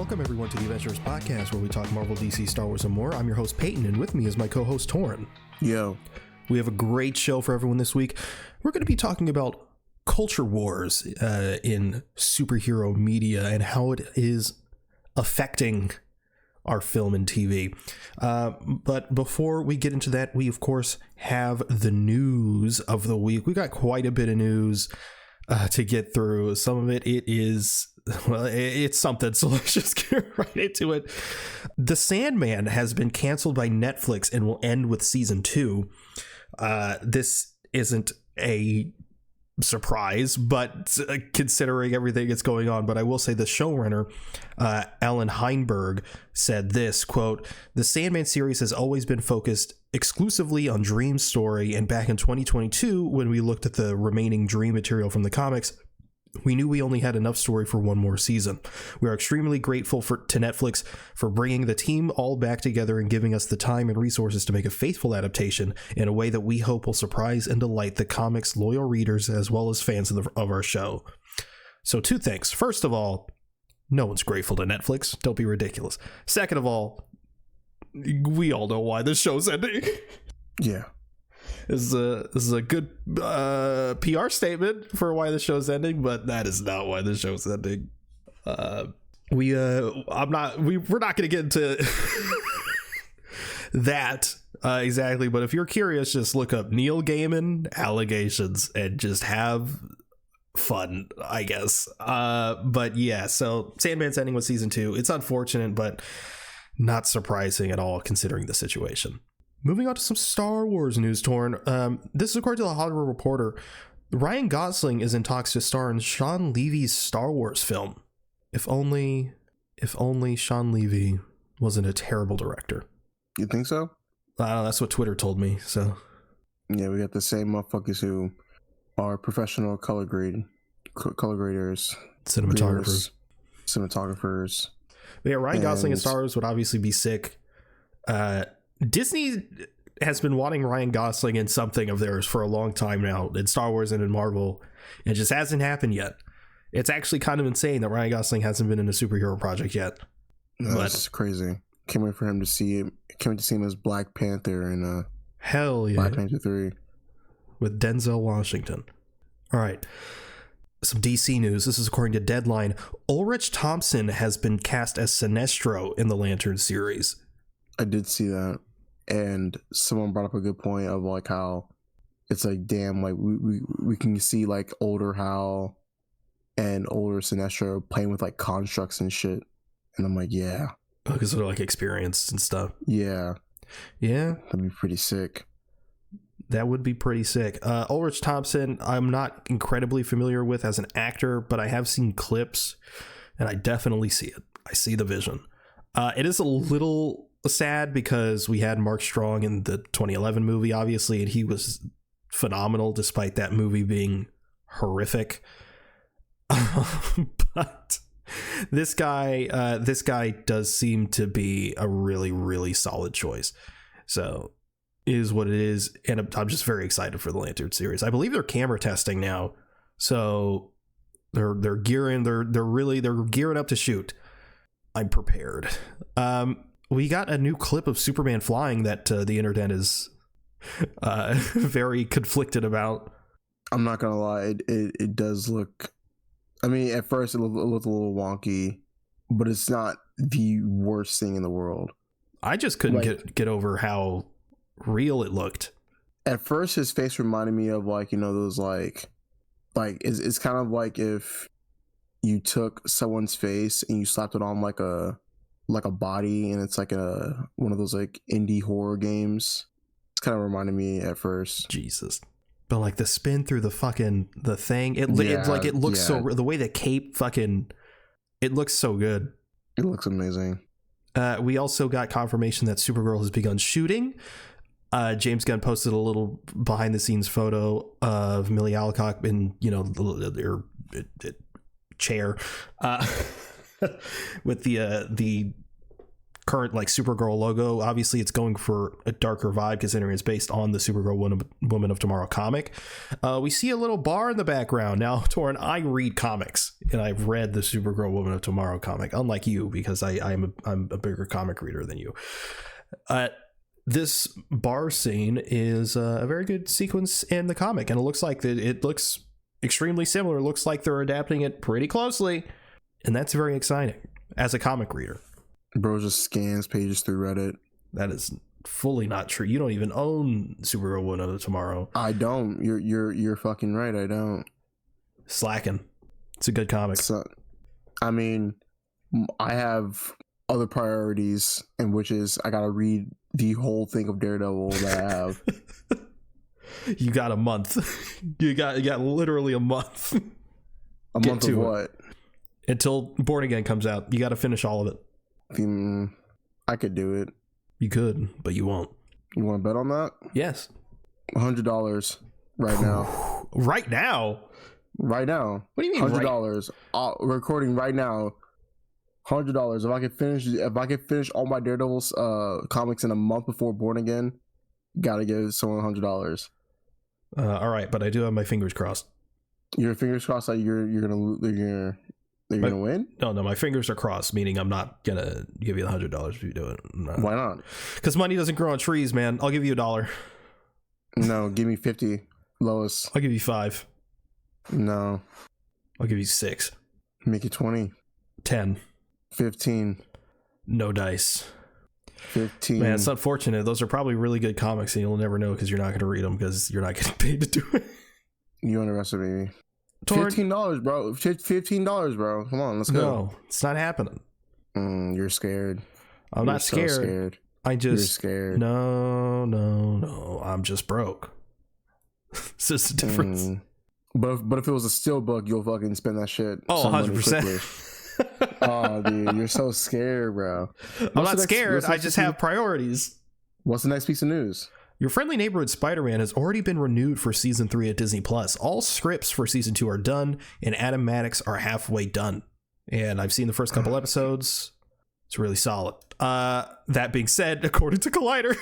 Welcome, everyone, to the Avengenerds podcast, where we talk Marvel, DC, Star Wars, and more. I'm your host, Peyton, and with me is my co-host, Torin. Yo. We have a great show for everyone this week. We're going to be talking about culture wars in superhero media and how it is affecting our film and TV. But before we get into that, we, of course, have the news of the week. We got quite a bit of news to get through. Some of it is... well, it's something, so let's just get right into it. The Sandman has been canceled by Netflix and will end with season 2. This isn't a surprise, but considering everything that's going on, but I will say the showrunner, Alan Heinberg, said this, quote, "The Sandman series has always been focused exclusively on Dream's story, and back in 2022, when we looked at the remaining Dream material from the comics, we knew we only had enough story for one more season. We are extremely grateful to Netflix for bringing the team all back together and giving us the time and resources to make a faithful adaptation in a way that we hope will surprise and delight the comics' loyal readers as well as fans of our show." So 2 things. First of all, no one's grateful to Netflix. Don't be ridiculous. Second of all, we all know why this show's ending. Yeah. This is a good PR statement for why the show's ending, but that is not why the show's ending. We're not going to get into that exactly, but if you're curious, just look up Neil Gaiman allegations and just have fun, I guess. But yeah, so Sandman's ending with season 2. It's unfortunate, but not surprising at all considering the situation. Moving on to some Star Wars news, Torn. This is according to the Hollywood Reporter. Ryan Gosling is in talks to star in Sean Levy's Star Wars film. If only Sean Levy wasn't a terrible director. You think so? I don't know, that's what Twitter told me. So yeah, we got the same motherfuckers who are professional color graders, cinematographers. But yeah, Ryan Gosling in Star Wars would obviously be sick. Disney has been wanting Ryan Gosling in something of theirs for a long time now, in Star Wars and in Marvel. It just hasn't happened yet. It's actually kind of insane that Ryan Gosling hasn't been in a superhero project yet. That's crazy. Can't wait for him to see him. Can't wait to see him as Black Panther in hell yeah, Black Panther 3 with Denzel Washington. All right. Some DC news. This is according to Deadline. Ulrich Thompson has been cast as Sinestro in the Lantern series. I did see that, and someone brought up a good point of like how it's like, damn, like we can see like older Hal and older Sinestro playing with like constructs and shit, and I'm like, yeah, because they're like experienced and stuff. Yeah, that'd be pretty sick. That would be pretty sick. Ulrich Thompson, I'm not incredibly familiar with as an actor, but I have seen clips, and I definitely see it. I see the vision. It is a little sad because we had Mark Strong in the 2011 movie, obviously, and he was phenomenal despite that movie being horrific. But this guy does seem to be a really, really solid choice. So it is what it is, and I'm just very excited for the Lantern series. I believe they're camera testing now, so they're gearing up to shoot. I'm prepared. We got a new clip of Superman flying that the internet is very conflicted about. I'm not gonna lie, it does look, I mean, at first it looked a little wonky, but it's not the worst thing in the world. I just couldn't get over how real it looked. At first his face reminded me of like, you know, those like it's kind of like if you took someone's face and you slapped it on like a body, and it's like one of those like indie horror games. It's kind of reminded me at first. Jesus. But like the spin through the thing, it looks so, the way the cape it looks so good. It looks amazing. We also got confirmation that Supergirl has begun shooting. James Gunn posted a little behind the scenes photo of Millie Alcock in, you know, their chair with the current like Supergirl logo. Obviously, it's going for a darker vibe considering it's based on the Supergirl Woman of Tomorrow comic. We see a little bar in the background. Now, Torin, I read comics, and I've read the Supergirl Woman of Tomorrow comic, unlike you, because I'm a bigger comic reader than you. This bar scene is a very good sequence in the comic, and it looks extremely similar. It looks like they're adapting it pretty closely, and that's very exciting as a comic reader. Bro just scans pages through Reddit. That is fully not true. You don't even own Supergirl Woman of Tomorrow. I don't. You're fucking right. I don't. Slacking. It's a good comic. So, I mean, I have other priorities, and which is I gotta read the whole thing of Daredevil that I have. You got a month. You got literally a month. A month of what? Until Born Again comes out. You got to finish all of it. I could do it. You could, but you won't. You want to bet on that? Yes. $100 right now. Right now? Right now. What do you mean $100. We're recording right now. $100. If I can finish all my Daredevil's comics in a month before Born Again, gotta give someone $100. All right, but I do have my fingers crossed. Your fingers crossed that you're gonna win? No, my fingers are crossed, meaning I'm not gonna give you $100 if you do it. No. Why not? Because money doesn't grow on trees, man. I'll give you $1. No, give me 50, Lois. I'll give you 5. No, I'll give you 6. make it 20, 10. 15. No dice. 15. Man, it's unfortunate. Those are probably really good comics, and you'll never know because you're not going to read them because you're not getting paid to do it. You underestimate me. $15, bro. $15, bro. Come on, let's go. No, it's not happening. You're scared. I'm not scared. So scared. You're scared. No. I'm just broke. It's just the difference. But if it was a steel book, you'll fucking spend that shit. Oh, 100%. Oh, dude, you're so scared, bro. I'm not scared. I just have priorities. What's the next piece of news? Your Friendly Neighborhood Spider-Man has already been renewed for season 3 at Disney Plus. All scripts for season 2 are done, and Adam Maddox are halfway done. And I've seen the first couple episodes. It's really solid. That being said, according to Collider,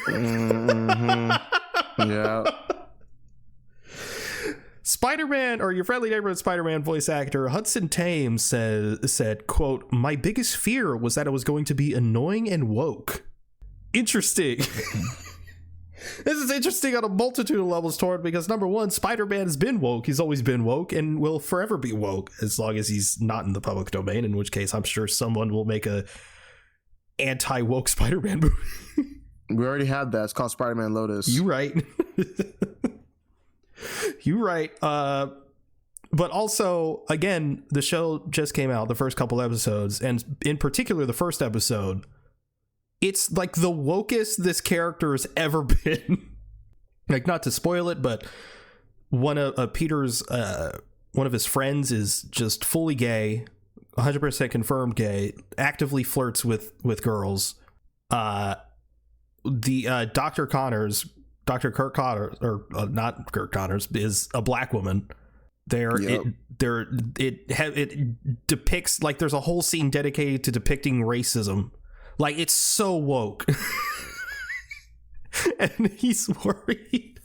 Yeah. Spider-Man, or Your Friendly Neighborhood Spider-Man voice actor Hudson Thames said, quote, "My biggest fear was that it was going to be annoying and woke." Interesting. This is interesting on a multitude of levels, Tord, because number one, Spider-Man has been woke. He's always been woke and will forever be woke as long as he's not in the public domain, in which case I'm sure someone will make a anti-woke Spider-Man movie. We already had that. It's called Spider-Man Lotus. You right. You right. But also, again, the show just came out, the first couple episodes, and in particular the first episode, it's like the wokest this character has ever been. Like, not to spoil it, but one of Peter's one of his friends is just fully gay, 100% confirmed gay, actively flirts with girls. The Dr. Kirk Connors, or not Kirk Connors, is a black woman. It depicts, like, there's a whole scene dedicated to depicting racism. Like, it's so woke. And he's worried.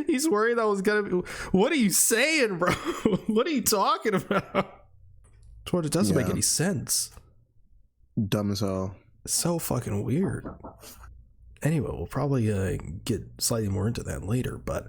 He's worried that was gonna be. What are you saying, bro? What are you talking about? Toward it doesn't make any sense. Dumb as hell. So fucking weird. Anyway, we'll probably get slightly more into that later, but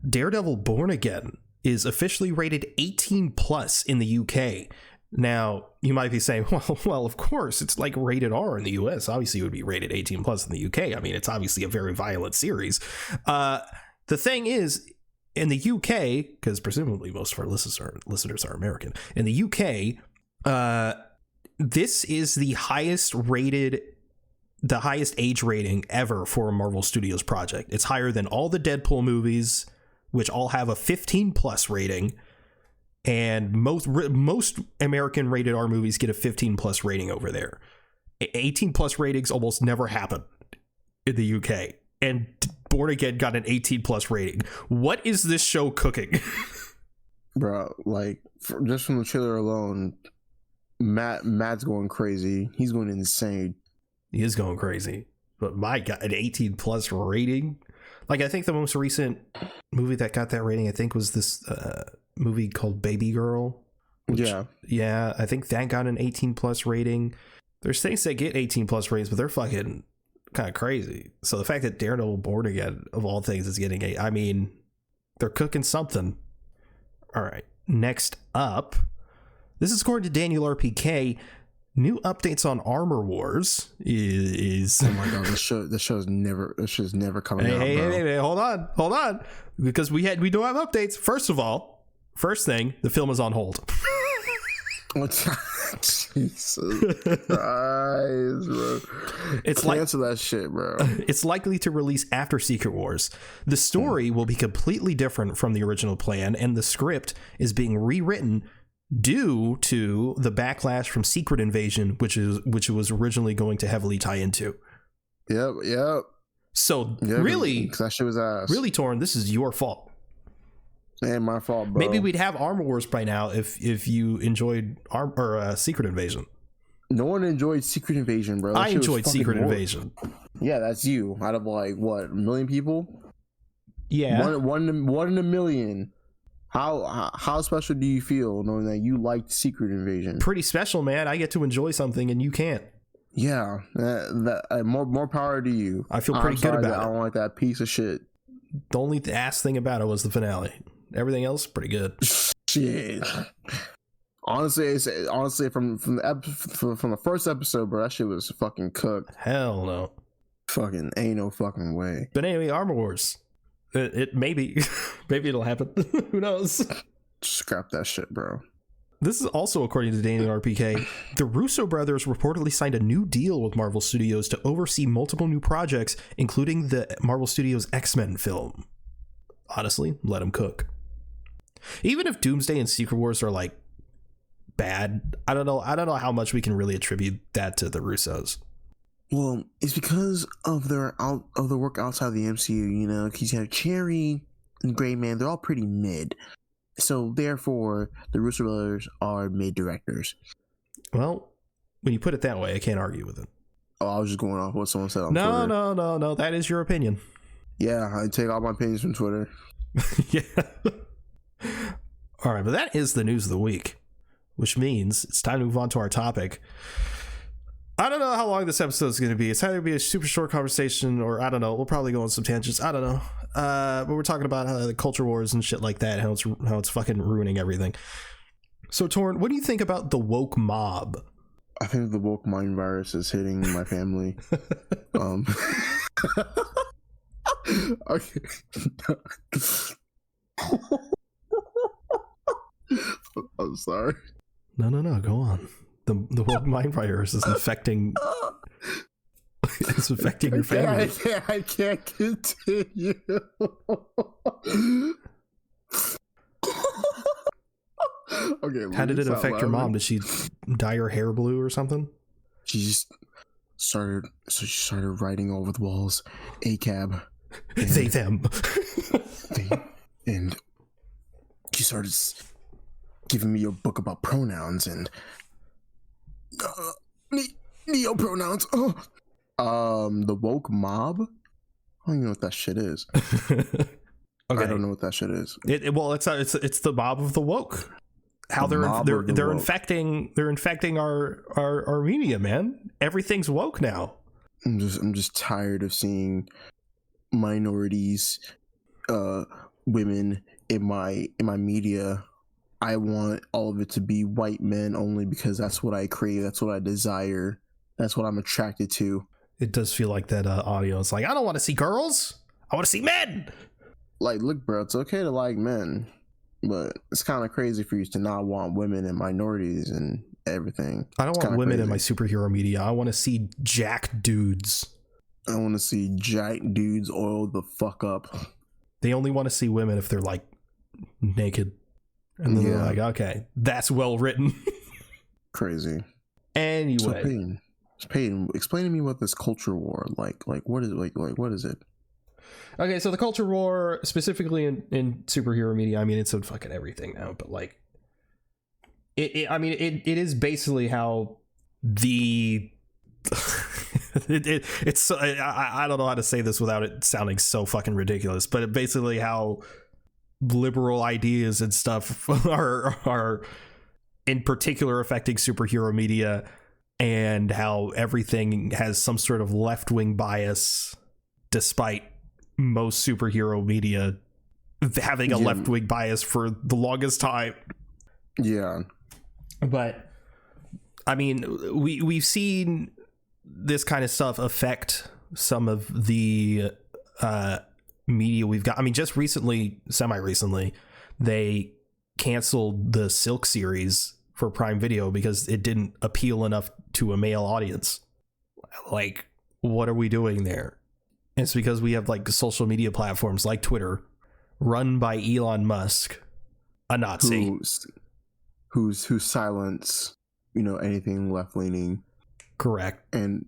Daredevil Born Again is officially rated 18 plus in the UK. Now, you might be saying, well, of course, it's like rated R in the US. Obviously, it would be rated 18 plus in the UK. I mean, it's obviously a very violent series. The thing is, in the UK, because presumably most of our listeners are American, in the UK, this is the highest age rating ever for a Marvel Studios project. It's higher than all the Deadpool movies, which all have a 15 plus rating. And most American rated R movies get a 15 plus rating over there. 18 plus ratings almost never happen in the UK. And Born Again got an 18 plus rating. What is this show cooking? Bro, like, just from the trailer alone, Matt's going crazy. He's going insane. He is going crazy. But my God, an 18 plus rating. Like, I think the most recent movie that got that rating, I think, was this movie called Baby Girl. Which, yeah, I think that got an 18 plus rating. There's things that get 18 plus ratings, but they're fucking kind of crazy. So the fact that Daredevil Born Again, of all things, is getting I mean, they're cooking something. All right, next up, this is according to Daniel RPK. New updates on Armor Wars is oh my God, this show's never coming out. Hey, hold on, because we don't have updates. First thing, the film is on hold. Jesus Christ, bro. Cancel that shit, bro. It's likely to release after Secret Wars. The story will be completely different from the original plan, and the script is being rewritten due to the backlash from Secret Invasion, which it was originally going to heavily tie into. Yep. So really, that shit was ass. Really, Torn, this is your fault. Ain't my fault, bro. Maybe we'd have Armor Wars by now if you enjoyed Secret Invasion. No one enjoyed Secret Invasion, bro. I enjoyed Secret Invasion. Yeah, that's you. Out of like what, 1 million people? Yeah, one in a million. How special do you feel knowing that you liked Secret Invasion? Pretty special, man. I get to enjoy something and you can't. Yeah, more power to you. I feel pretty good about it. I don't like that piece of shit. The only ass thing about it was the finale. Everything else, pretty good. Shit. Honestly, from the first episode, bro, that shit was fucking cooked. Hell no. Fucking ain't no fucking way. But anyway, Armor Wars. It maybe it'll happen. Who knows? Scrap that shit, bro. This is also according to Daniel RPK. The Russo brothers reportedly signed a new deal with Marvel Studios to oversee multiple new projects, including the Marvel Studios X-Men film. Honestly, let them cook. Even if Doomsday and Secret Wars are like bad, I don't know how much we can really attribute that to the Russos. Well, it's because of their work outside the MCU, you know, because you have Cherry and Gray Man, they're all pretty mid. So therefore, the Russo brothers are mid directors. Well, when you put it that way, I can't argue with it. Oh, I was just going off what someone said on Twitter. No, that is your opinion. Yeah, I take all my opinions from Twitter. Yeah. All right, but that is the news of the week, which means it's time to move on to our topic. I don't know how long this episode is going to be. It's either going to be a super short conversation, or I don't know. We'll probably go on some tangents. I don't know. But we're talking about the culture wars and shit like that. How it's fucking ruining everything. So, Torn, what do you think about the woke mob? I think the woke mind virus is hitting my family. Okay. I'm sorry. No. Go on. The woke mind virus is infecting. It's affecting your family. I can't continue. Okay. How did it affect your mom? Did she dye her hair blue or something? She started writing all over the walls, ACAB. They them. And she started giving me a book about pronouns and neo pronouns. The woke mob. I don't even know what that shit is. Okay. I don't know what that shit is. It's the mob of the woke. How they're infecting our media, man. Everything's woke now. I'm just tired of seeing minorities, women in my media. I want all of it to be white men only because that's what I crave. That's what I desire. That's what I'm attracted to. It does feel like that audio. It's like, I don't want to see girls. I want to see men. Like, look, bro, it's okay to like men, but it's kind of crazy for you to not want women and minorities and everything. I don't want women in my superhero media. I want to see jack dudes. I want to see jack dudes oiled the fuck up. They only want to see women if they're like naked. And then they're like, okay, that's well written. Crazy. Anyway. So Peyton, explain to me what this culture war, like what is it? Like what is it? Okay, so the culture war, specifically in superhero media, I mean, it's in fucking everything now, but like, it is basically how the I don't know how to say this without it sounding so fucking ridiculous, but basically how liberal ideas and stuff are in particular affecting superhero media, and how everything has some sort of left-wing bias, despite most superhero media having a left-wing bias for the longest time. Yeah. But I mean, we've seen this kind of stuff affect some of the media we've got. I mean, just recently, semi-recently, they canceled the Silk series for Prime Video because it didn't appeal enough to a male audience. Like, what are we doing there? And it's because we have like social media platforms like Twitter, run by Elon Musk, a Nazi, whose silence, anything left leaning. Correct. And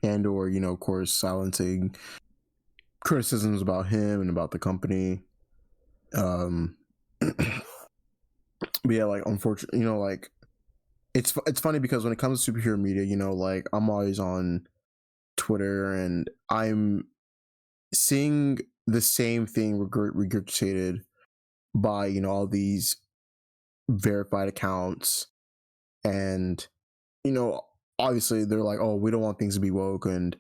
or of course silencing criticisms about him and about the company. But yeah, like, unfortunately, like, it's funny because when it comes to superhero media, like, I'm always on Twitter and I'm seeing the same thing regurgitated by all these verified accounts, and obviously they're like, oh, we don't want things to be woke and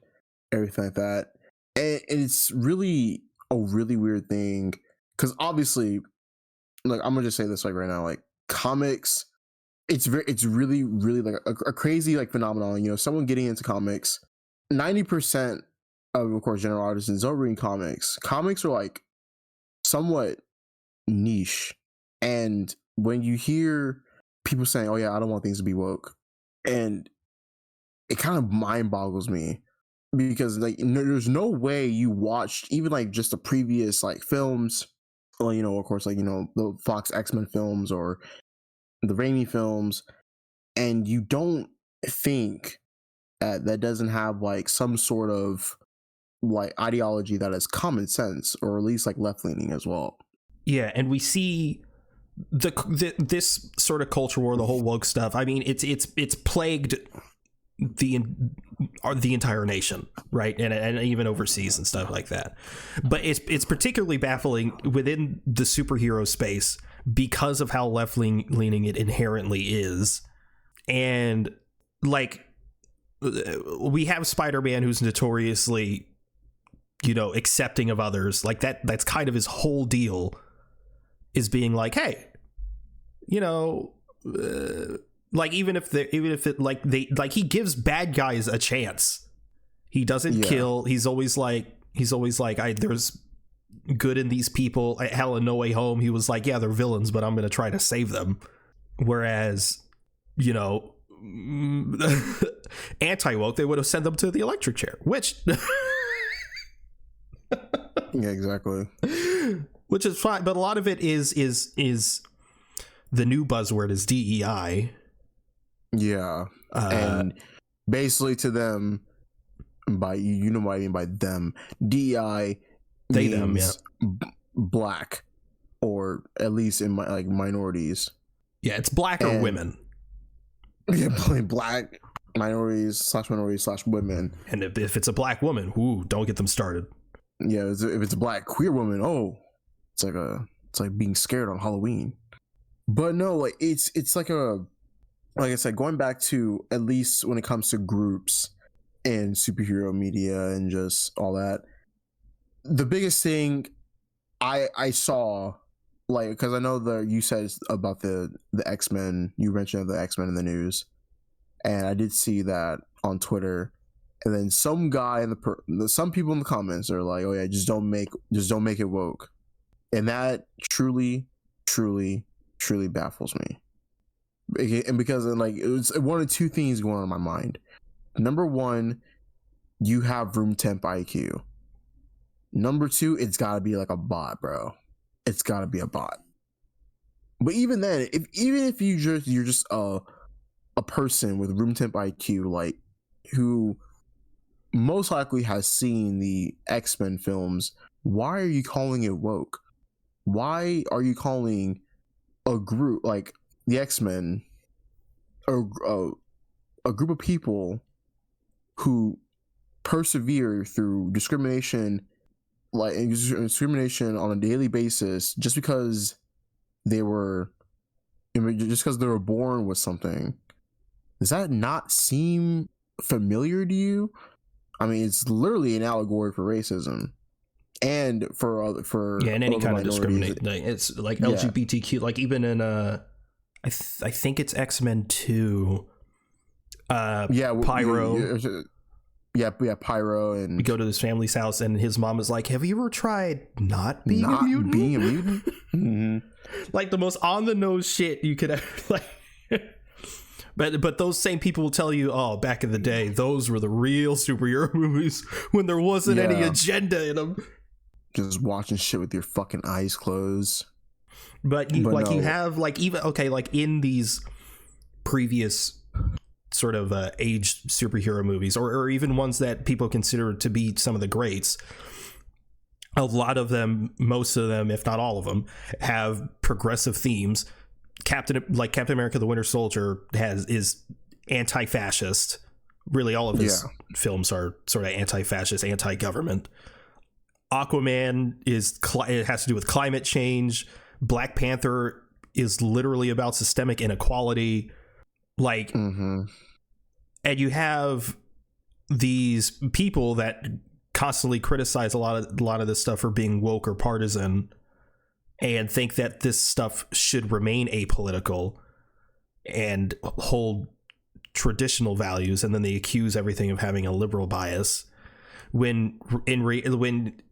everything like that. And it's really a really weird thing, because obviously, like, I'm gonna just say this like right now, like, comics, it's really like a crazy like phenomenon. Someone getting into comics, 90% of course general artisans are reading comics. Comics are like somewhat niche, and when you hear people saying, oh yeah, I don't want things to be woke, and it kind of mind boggles me, because like there's no way you watched even like just the previous like films, or of course, like the Fox X-Men films or the Raimi films, and you don't think that doesn't have like some sort of like ideology that is common sense, or at least like left leaning as well. Yeah, and we see this sort of culture war, the whole woke stuff. I mean, it's plagued the entire nation, right, and even overseas and stuff like that. But it's particularly baffling within the superhero space because of how left leaning it inherently is. And like, we have Spider-Man, who's notoriously accepting of others, like that's kind of his whole deal, is being like, hey, like, even if he gives bad guys a chance. He doesn't kill. He's always like, there's good in these people. Hell, in No Way Home, he was like, yeah, they're villains, but I'm going to try to save them. Whereas, anti-woke, they would have sent them to the electric chair, which yeah, exactly. Which is fine, but a lot of it is the new buzzword is DEI. Yeah. And basically to them, by what I mean by them, DEI they means them, yeah. Black, or at least in my like minorities. Yeah, it's black or women. Yeah, black minorities / women. And if it's a black woman, ooh, don't get them started. Yeah, if it's a black queer woman, oh, it's like being scared on Halloween. But no, like, it's like I said, going back to, at least when it comes to groups and superhero media and just all that, the biggest thing I saw, like, because I know you said about the X-Men, you mentioned the X-Men in the news, and I did see that on Twitter, and then some guy some people in the comments are like, oh yeah, just don't make it woke, and that truly baffles me. And because like, it was one of two things going on in my mind. Number one, you have room temp IQ. Number two, it's gotta be like a bot, bro. It's gotta be a bot. But even then, if you're just a person with room temp IQ, like, who most likely has seen the X-Men films, why are you calling it woke? Why are you calling a group like the X-Men, a group of people who persevere through discrimination, like discrimination on a daily basis, just because they were born with something. Does that not seem familiar to you? I mean, it's literally an allegory for racism and for and any kind of discrimination. Like, it's like LGBTQ, like even in I think it's X-Men 2. Pyro. Pyro, and we go to this family's house, and his mom is like, "Have you ever tried not being a mutant?" Mm-hmm. Like the most on the nose shit you could ever like. But those same people will tell you, oh, back in the day, those were the real superhero movies when there wasn't any agenda in them. Just watching shit with your fucking eyes closed. But you have like even like in these previous sort of aged superhero movies, or even ones that people consider to be some of the greats, a lot of them, most of them, if not all of them, have progressive themes. Captain America: The Winter Soldier is anti-fascist. Really, all of his films are sort of anti-fascist, anti-government. Aquaman it has to do with climate change. Black Panther is literally about systemic inequality. Like, and you have these people that constantly criticize a lot of this stuff for being woke or partisan, and think that this stuff should remain apolitical and hold traditional values, and then they accuse everything of having a liberal bias. When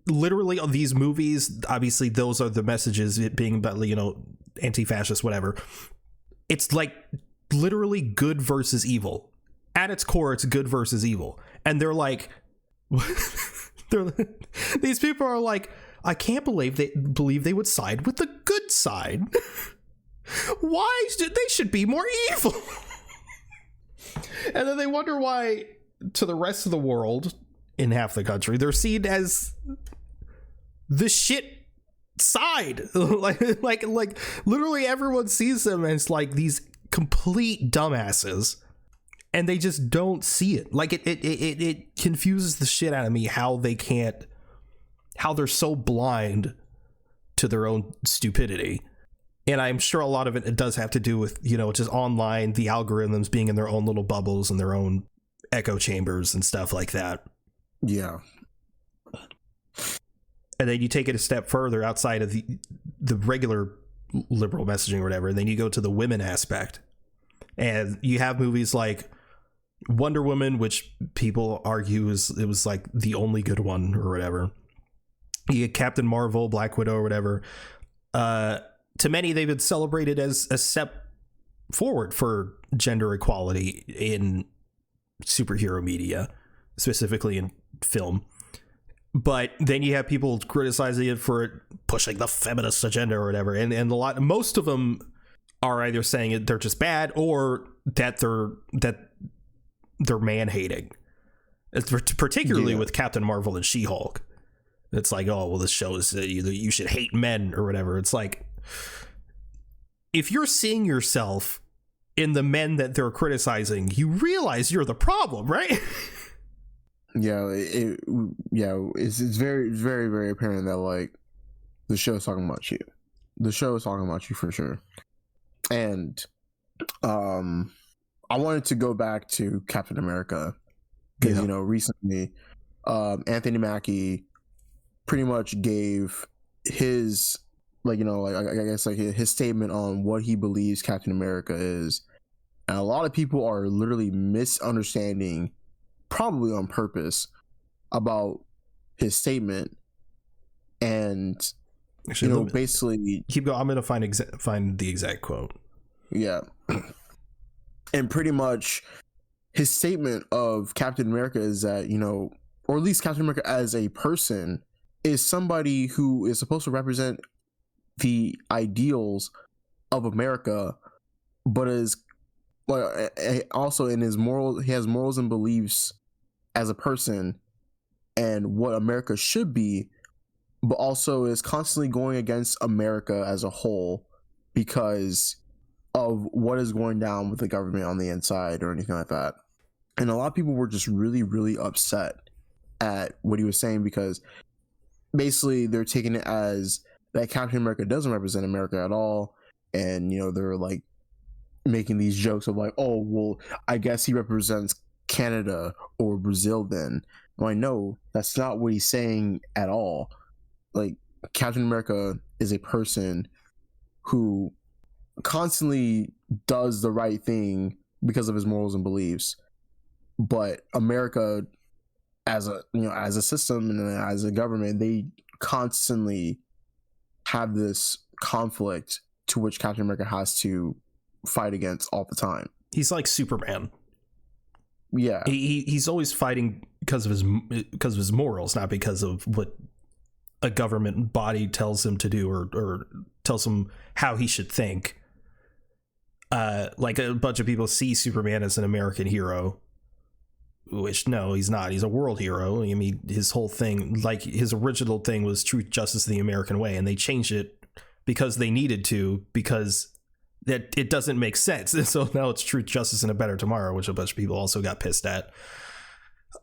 literally these movies, obviously those are the messages, it being about, anti-fascist, whatever. It's like literally good versus evil. At its core, it's good versus evil. And they're like, these people are like, I can't believe they would side with the good side. Why they should be more evil? And then they wonder why to the rest of the world, in half the country, they're seen as the shit side. like literally everyone sees them as like these complete dumbasses, and they just don't see it. Like it confuses the shit out of me how they're so blind to their own stupidity. And I'm sure a lot of it does have to do with, just online, the algorithms being in their own little bubbles and their own echo chambers and stuff like that. Yeah. And then you take it a step further outside of the regular liberal messaging or whatever, and then you go to the women aspect. And you have movies like Wonder Woman, which people argue it was like the only good one or whatever. You get Captain Marvel, Black Widow or whatever. To many, they've been celebrated as a step forward for gender equality in superhero media, specifically in film. But then you have people criticizing it for pushing the feminist agenda or whatever, and most of them are either saying they're just bad or that they're man hating. Particularly with Captain Marvel and She-Hulk. It's like, oh, well, this show is you should hate men or whatever. It's like, if you're seeing yourself in the men that they're criticizing, you realize you're the problem, right? It's very, very, very apparent that like the show is talking about you. The show is talking about you for sure. And I wanted to go back to Captain America because recently Anthony Mackie pretty much gave his I guess his statement on what he believes Captain America is, and a lot of people are literally misunderstanding, probably on purpose, about his statement. And actually, basically keep going. I'm gonna find the exact quote. Yeah. And pretty much his statement of Captain America is that, or at least Captain America as a person is somebody who is supposed to represent the ideals of America, but is also in his he has morals and beliefs as a person and what America should be, but also is constantly going against America as a whole because of what is going down with the government on the inside or anything like that. And a lot of people were just really, really upset at what he was saying, because basically they're taking it as that Captain America doesn't represent America at all. And, you know, they're like making these jokes of like, oh, well, I guess he represents Canada or Brazil then. I'm like, no, that's not what he's saying at all. Like, Captain America is a person who constantly does the right thing because of his morals and beliefs. But America, as a system and as a government, they constantly have this conflict to which Captain America has to fight against all the time. He's like Superman. Yeah, he's always fighting because of his morals, not because of what a government body tells him to do or tells him how he should think. Like a bunch of people see Superman as an American hero, which no, he's not. He's a world hero. I mean, his whole thing, like his original thing was truth, justice, the American way, and they changed it because they needed to, because that it doesn't make sense. And so now it's truth, justice, and a better tomorrow, which a bunch of people also got pissed at.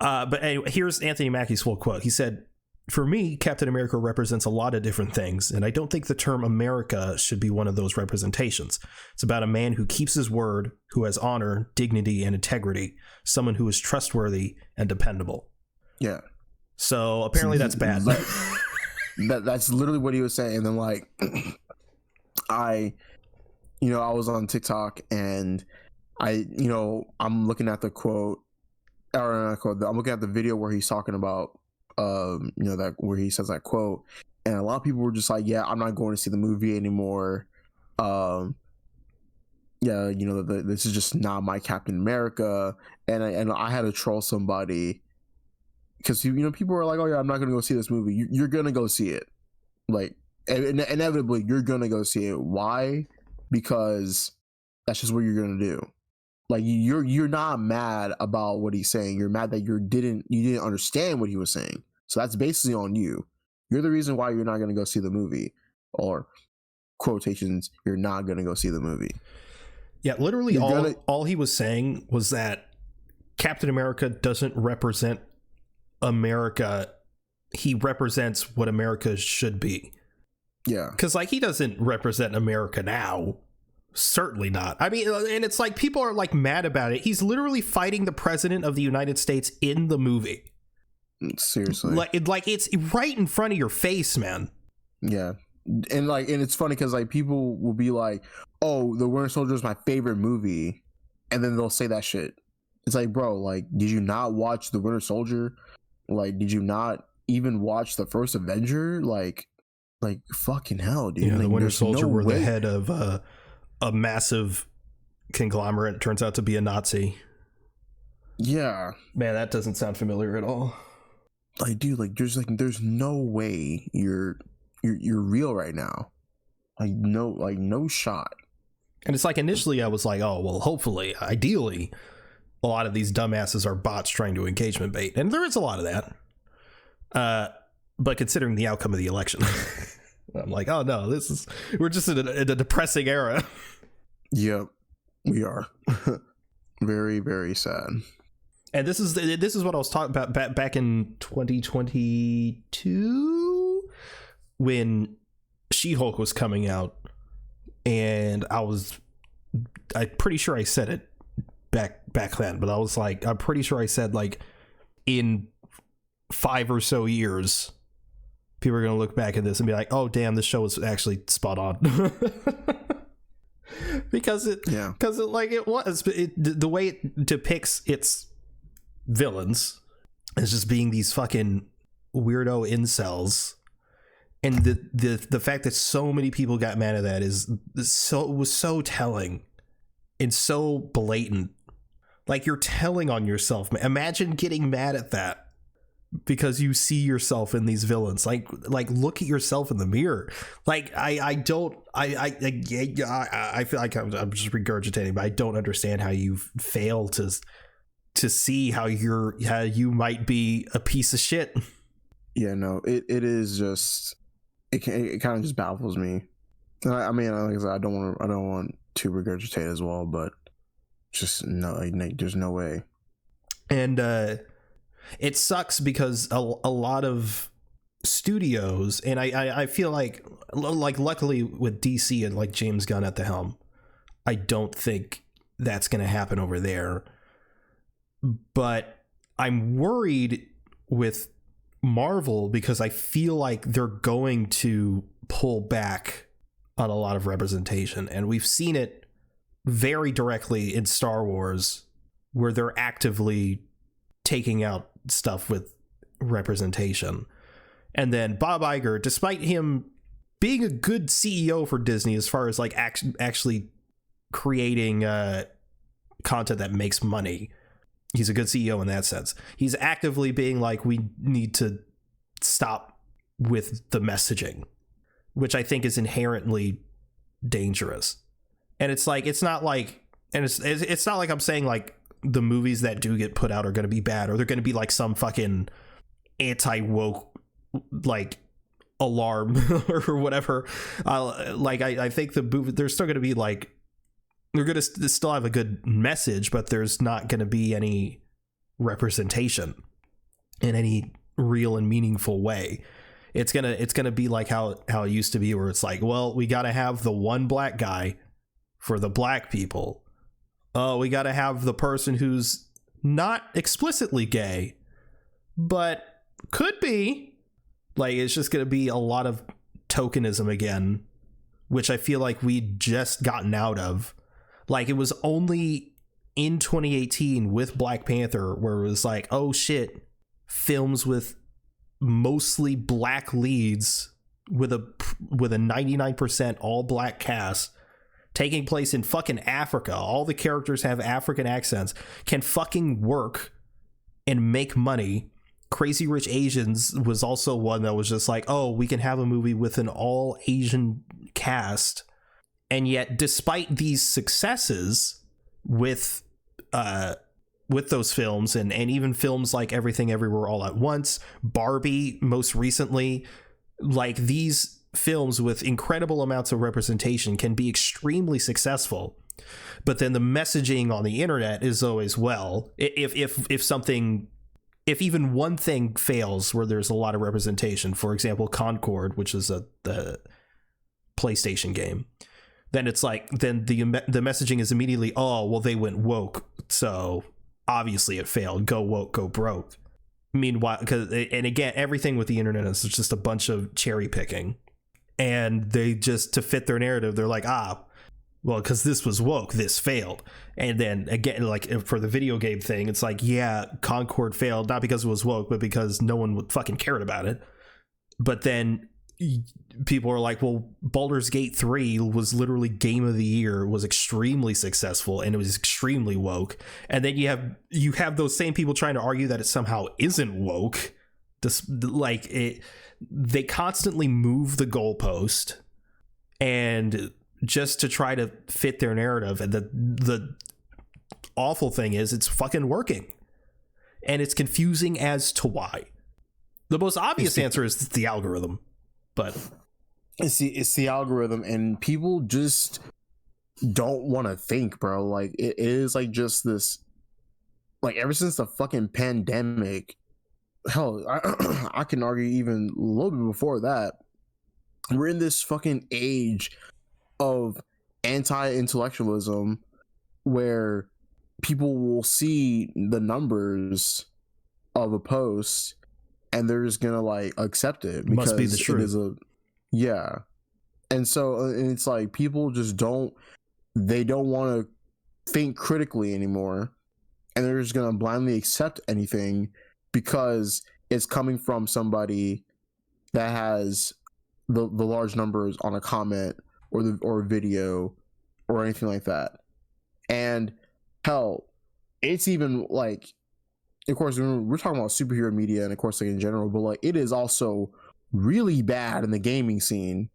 But anyway, here's Anthony Mackie's full quote. He said, "For me, Captain America represents a lot of different things, and I don't think the term America should be one of those representations. It's about a man who keeps his word, who has honor, dignity, and integrity, someone who is trustworthy and dependable." Yeah. So apparently that's bad. That's literally what he was saying. And then like, I was on TikTok and I'm looking at the quote, or not quote, I'm looking at the video where he's talking about that where he says that quote, and a lot of people were just like, yeah, I'm not going to see the movie anymore. This is just not my Captain America. And I had to troll somebody because people are like, oh yeah, I'm not going to go see this movie. You're going to go see it, like inevitably you're going to go see it. Why? Because that's just what you're going to do. Like, you're not mad about what he's saying. You're mad that you didn't understand what he was saying. So that's basically on you. You're the reason why you're not going to go see the movie, or quotations, you're not going to go see the movie. Yeah, literally all he was saying was that Captain America doesn't represent America. He represents what America should be. Yeah. Because like, he doesn't represent America now. Certainly not. I mean, and it's like people are like mad about it. He's literally fighting the president of the United States in the movie. Seriously. Like it's right in front of your face, man. Yeah. And it's funny because like people will be like, oh, The Winter Soldier is my favorite movie, and then they'll say that shit. It's like, bro, like, did you not watch The Winter Soldier? Like, did you not even watch the first Avenger? Like fucking hell, dude. Yeah, like, the Winter Soldier were the head of a massive conglomerate, turns out to be a Nazi. Yeah, man, that doesn't sound familiar at all. Like, dude, there's no way you're real right now. No shot. And it's like, initially I was like, oh well, hopefully, ideally, a lot of these dumbasses are bots trying to engagement bait, and there is a lot of that. But considering the outcome of the election, I'm like, oh no, we're just in a depressing era. Yep, we are. Very, very sad. And this is what I was talking about back in 2022 when She-Hulk was coming out, and I'm pretty sure I said it back then, but I was like, I'm pretty sure I said like in 5 or so years, people are going to look back at this and be like, oh damn, this show was actually spot on. because it the way it depicts its villains as just being these fucking weirdo incels, and the fact that so many people got mad at that was so telling and so blatant. Like, you're telling on yourself. Imagine getting mad at that because you see yourself in these villains. Like look at yourself in the mirror. Like, I feel like I'm just regurgitating, but I don't understand how you fail to see how you might be a piece of shit. Yeah, no, it is just, it kind of just baffles me. I mean, like I said, I don't want to regurgitate as well, but just no, like, there's no way. And it sucks because a lot of studios, and I feel like luckily with DC and like James Gunn at the helm, I don't think that's going to happen over there. But I'm worried with Marvel because I feel like they're going to pull back on a lot of representation, and we've seen it very directly in Star Wars, where they're actively taking out stuff with representation. And then Bob Iger, despite him being a good CEO for Disney as far as like actually creating content that makes money, he's a good CEO in that sense. He's actively being like, we need to stop with the messaging, which I think is inherently dangerous. And it's like, it's not like I'm saying like the movies that do get put out are going to be bad, or they're going to be like some fucking anti-woke like alarm or whatever. I think the movie, there's still going to be like, they're going to still have a good message, but there's not going to be any representation in any real and meaningful way. It's gonna be like how it used to be, where it's like, well, we got to have the one black guy for the black people. Oh, we got to have the person who's not explicitly gay, but could be. Like, it's just going to be a lot of tokenism again, which I feel like we'd just gotten out of. Like, it was only in 2018 with Black Panther where it was like, oh shit, films with mostly black leads with a 99% all black cast taking place in fucking Africa, all the characters have African accents, can fucking work and make money. Crazy Rich Asians was also one that was just like, oh, we can have a movie with an all Asian cast. And yet, despite these successes with those films, and even films like Everything Everywhere All at Once, Barbie most recently, like these films with incredible amounts of representation can be extremely successful. But then the messaging on the internet is always, well, if even one thing fails where there's a lot of representation, for example, Concord, which is the PlayStation game, then it's like, then the messaging is immediately, oh, well, they went woke, so obviously it failed. Go woke, go broke. Meanwhile, and again, everything with the internet is just a bunch of cherry picking, and they just, to fit their narrative, they're like, well, because this was woke, this failed. And then again, like for the video game thing, it's like, yeah, Concord failed, not because it was woke, but because no one fucking cared about it. But then people are like, well, Baldur's Gate 3 was literally game of the year, was extremely successful, and it was extremely woke. And then you have those same people trying to argue that it somehow isn't woke. They constantly move the goalpost, and just to try to fit their narrative. And the awful thing is, it's fucking working, and it's confusing as to why. The most obvious answer is the algorithm, but it's the algorithm, and people just don't want to think, bro. Like, it is like just this, like, ever since the fucking pandemic, hell, I can argue even a little bit before that, we're in this fucking age of anti-intellectualism where people will see the numbers of a post and they're just gonna like accept it because must be the truth. It is and so, and it's like people just don't want to think critically anymore, and they're just gonna blindly accept anything because it's coming from somebody that has the large numbers on a comment or a video or anything like that. And hell, it's even like, of course, we're talking about superhero media and of course, like in general, but like it is also really bad in the gaming scene,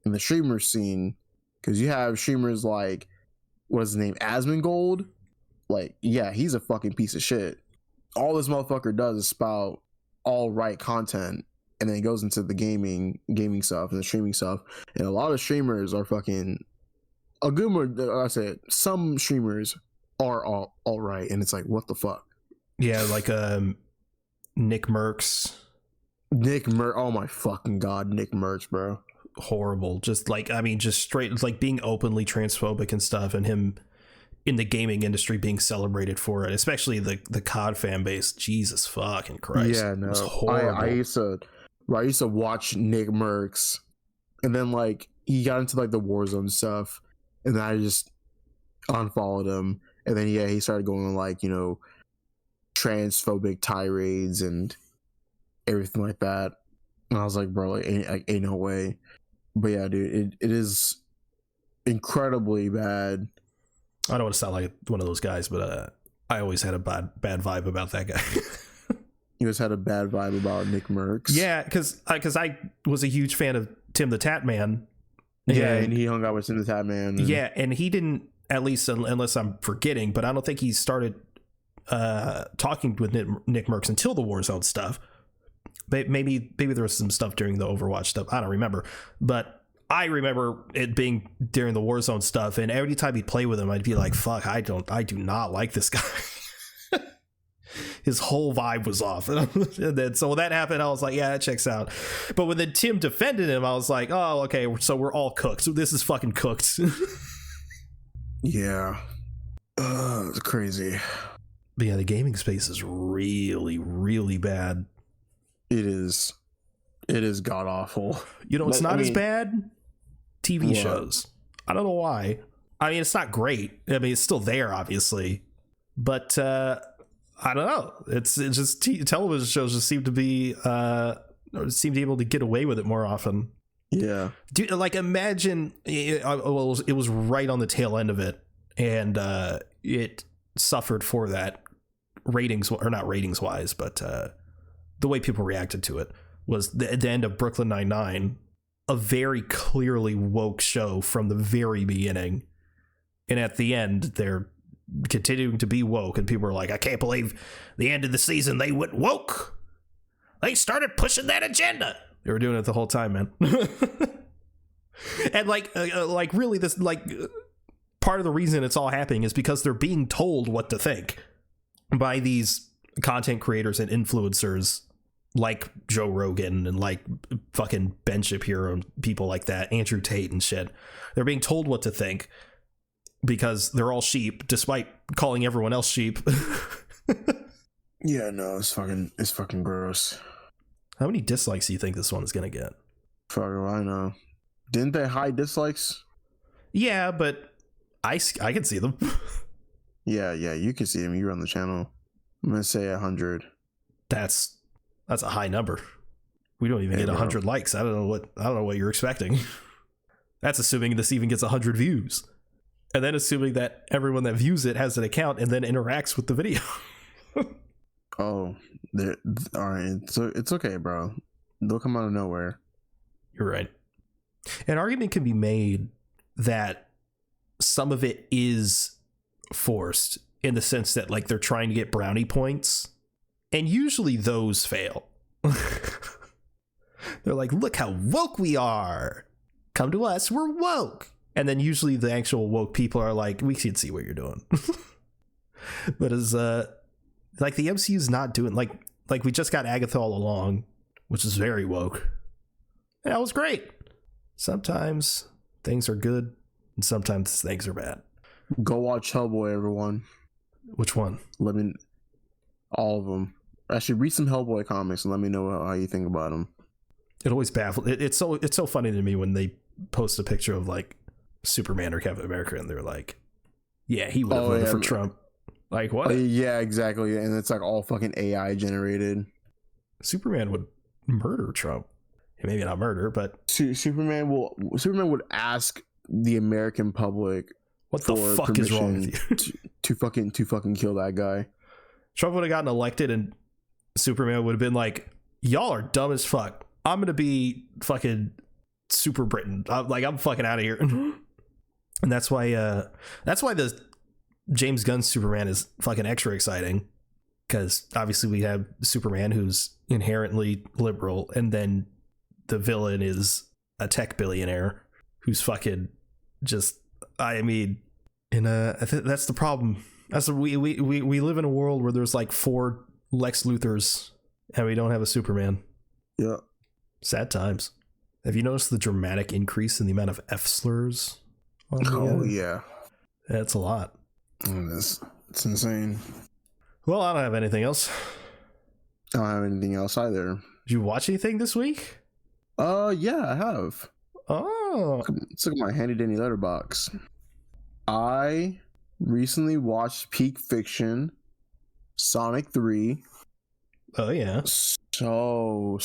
in the streamer scene, because you have streamers like, what is his name, Asmongold? Like, yeah, he's a fucking piece of shit. All this motherfucker does is spout all right content, and then it goes into the gaming stuff and the streaming stuff. And a lot of streamers are fucking a good one. I said some streamers are all right, and it's like, what the fuck? Yeah, like Nick Merckx. Oh my fucking god, Nick Merckx, bro. Horrible. Just like, I mean, just straight, it's like being openly transphobic and stuff, and him in the gaming industry being celebrated for it, especially the COD fan base. Jesus fucking Christ. Yeah, no. It was horrible. I used to watch Nick Merckx, and then like he got into like the Warzone stuff, and then I just unfollowed him, and then he started going on like, you know, transphobic tirades and everything like that, and I was like, bro, like, ain't no way. But yeah, dude, it is incredibly bad. I don't want to sound like one of those guys, but I always had a bad vibe about that guy. You just had a bad vibe about Nick Merckx. Yeah, because I was a huge fan of Tim the Tat Man. Yeah, and he hung out with Tim the Tat Man. Yeah, and he didn't, at least unless I'm forgetting, but I don't think he started talking with Nick Merckx until the Warzone stuff. But maybe there was some stuff during the Overwatch stuff. I don't remember. But I remember it being during the Warzone stuff, and every time he'd play with him, I'd be like, fuck, I do not like this guy. His whole vibe was off. And then so when that happened, I was like, yeah, that checks out. But when then Tim defended him, I was like, oh, okay, so we're all cooked. So this is fucking cooked. Yeah. It's crazy. But yeah, the gaming space is really, really bad. It is god awful. You know, it's not as bad. TV shows. I don't know why. I mean, it's not great. I mean, it's still there, obviously, but I don't know. It's just television shows just seem to be able to get away with it more often. Yeah. Dude, like imagine it was right on the tail end of it, and it suffered for that ratings, or not ratings wise, but the way people reacted to it was the end of Brooklyn Nine-Nine, a very clearly woke show from the very beginning. And at the end, they're continuing to be woke, and people are like, I can't believe the end of the season they went woke. They started pushing that agenda. They were doing it the whole time, man. And like really this, like part of the reason it's all happening is because they're being told what to think by these content creators and influencers like Joe Rogan and like fucking Ben Shapiro and people like that, Andrew Tate and shit. They're being told what to think because they're all sheep, despite calling everyone else sheep. Yeah, no, it's fucking gross. How many dislikes do you think this one is gonna get? Fuck, I know. Didn't they hide dislikes? Yeah, but I can see them. Yeah, you can see them. You're on the channel. I'm gonna say 100. That's a high number. We don't even get 100 likes. I don't know what you're expecting. That's assuming this even gets 100 views, and then assuming that everyone that views it has an account and then interacts with the video. Oh, all right. So it's okay, bro. They'll come out of nowhere. You're right. An argument can be made that some of it is forced in the sense that like they're trying to get brownie points, and usually those fail. They're like, look how woke we are. Come to us, we're woke. And then usually the actual woke people are like, we can see what you're doing. But as like the MCU's not doing like we just got Agatha All Along, which is very woke. And that was great. Sometimes things are good and sometimes things are bad. Go watch Hellboy, everyone. Which one? All of them. Actually, read some Hellboy comics and let me know how you think about them. It always baffles. It's so funny to me when they post a picture of like Superman or Captain America and they're like, yeah, he would have voted for Trump. Like what? Yeah, exactly. And it's like all fucking AI generated. Superman would murder Trump. Maybe not murder, but Superman would ask the American public what the fuck is wrong with you to fucking kill that guy. Trump would have gotten elected and Superman would have been like, y'all are dumb as fuck. I'm gonna be fucking Super Britain. I'm fucking out of here. And that's why the James Gunn Superman is fucking extra exciting, because obviously we have Superman who's inherently liberal, and then the villain is a tech billionaire who's fucking just, I mean, and that's the problem That's we live in a world where there's like 4 Lex Luthors and we don't have a Superman. Yeah. Sad times. Have you noticed the dramatic increase in the amount of F slurs? Yeah. That's a lot. It's insane. Well, I don't have anything else. I don't have anything else either. Did you watch anything this week? Yeah, I have. Oh. Let's look at my handy dandy letterbox. I recently watched Peak Fiction, Sonic 3. Oh, yeah. So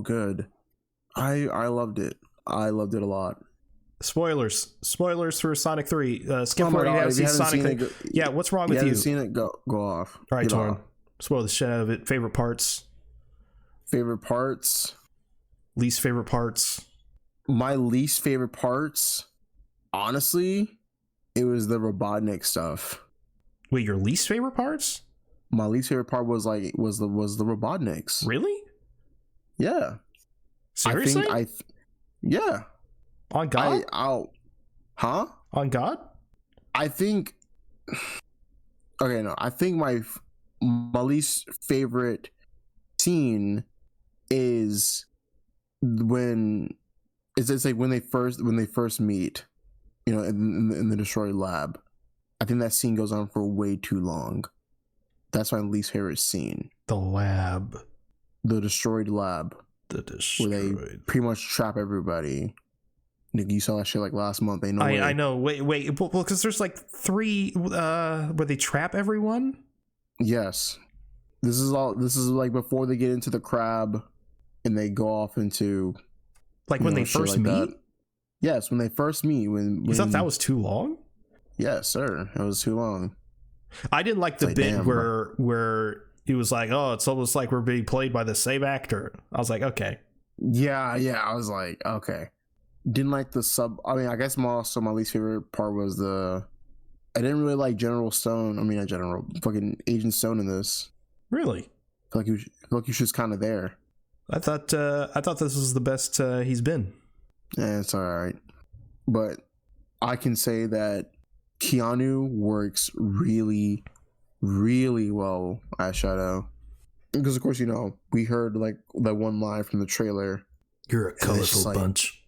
good. I loved it. I loved it a lot. Spoilers for Sonic 3. Skip Oh my forward. You God, haven't if you seen haven't Sonic seen 3. it, Yeah, what's wrong with you? Haven't seen it? Go off. All right, Get Torn. off. Spoil the shit out of it. Favorite parts. Favorite parts. Least favorite parts. My least favorite parts, honestly, it was the Robotnik stuff. Wait, your least favorite parts? My least favorite part was the Robotniks. Really? Yeah. Seriously? Yeah. On God? Huh? On God? I think. Okay, no. I think my least favorite scene is when it's like when they first meet, you know, in the destroyed lab. I think that scene goes on for way too long. That's my least favorite scene. The lab. The destroyed lab. The destroyed. Where they pretty much trap everybody. Nick, you saw that shit like last month. Ain't no way. I know. Wait. Well, because there's like 3 where they trap everyone. Yes. This is like before they get into the crab and they go off into like when they first meet. That. Yes, when they first meet. When you thought that was too long? Yes, sir. It was too long. I didn't like the bit where he was like, "Oh, it's almost like we're being played by the same actor." I was like, "Okay." Yeah. I was like, "Okay." Didn't like the sub. I mean, I guess my least favorite part was I didn't really like General Stone. I mean, not General, fucking Agent Stone in this. Really? I feel like he was just kind of there. I thought this was the best he's been. Yeah, it's all right, but I can say that Keanu works really, really well as Shadow. Because of course, you know, we heard like that one line from the trailer. You're a colorful bunch.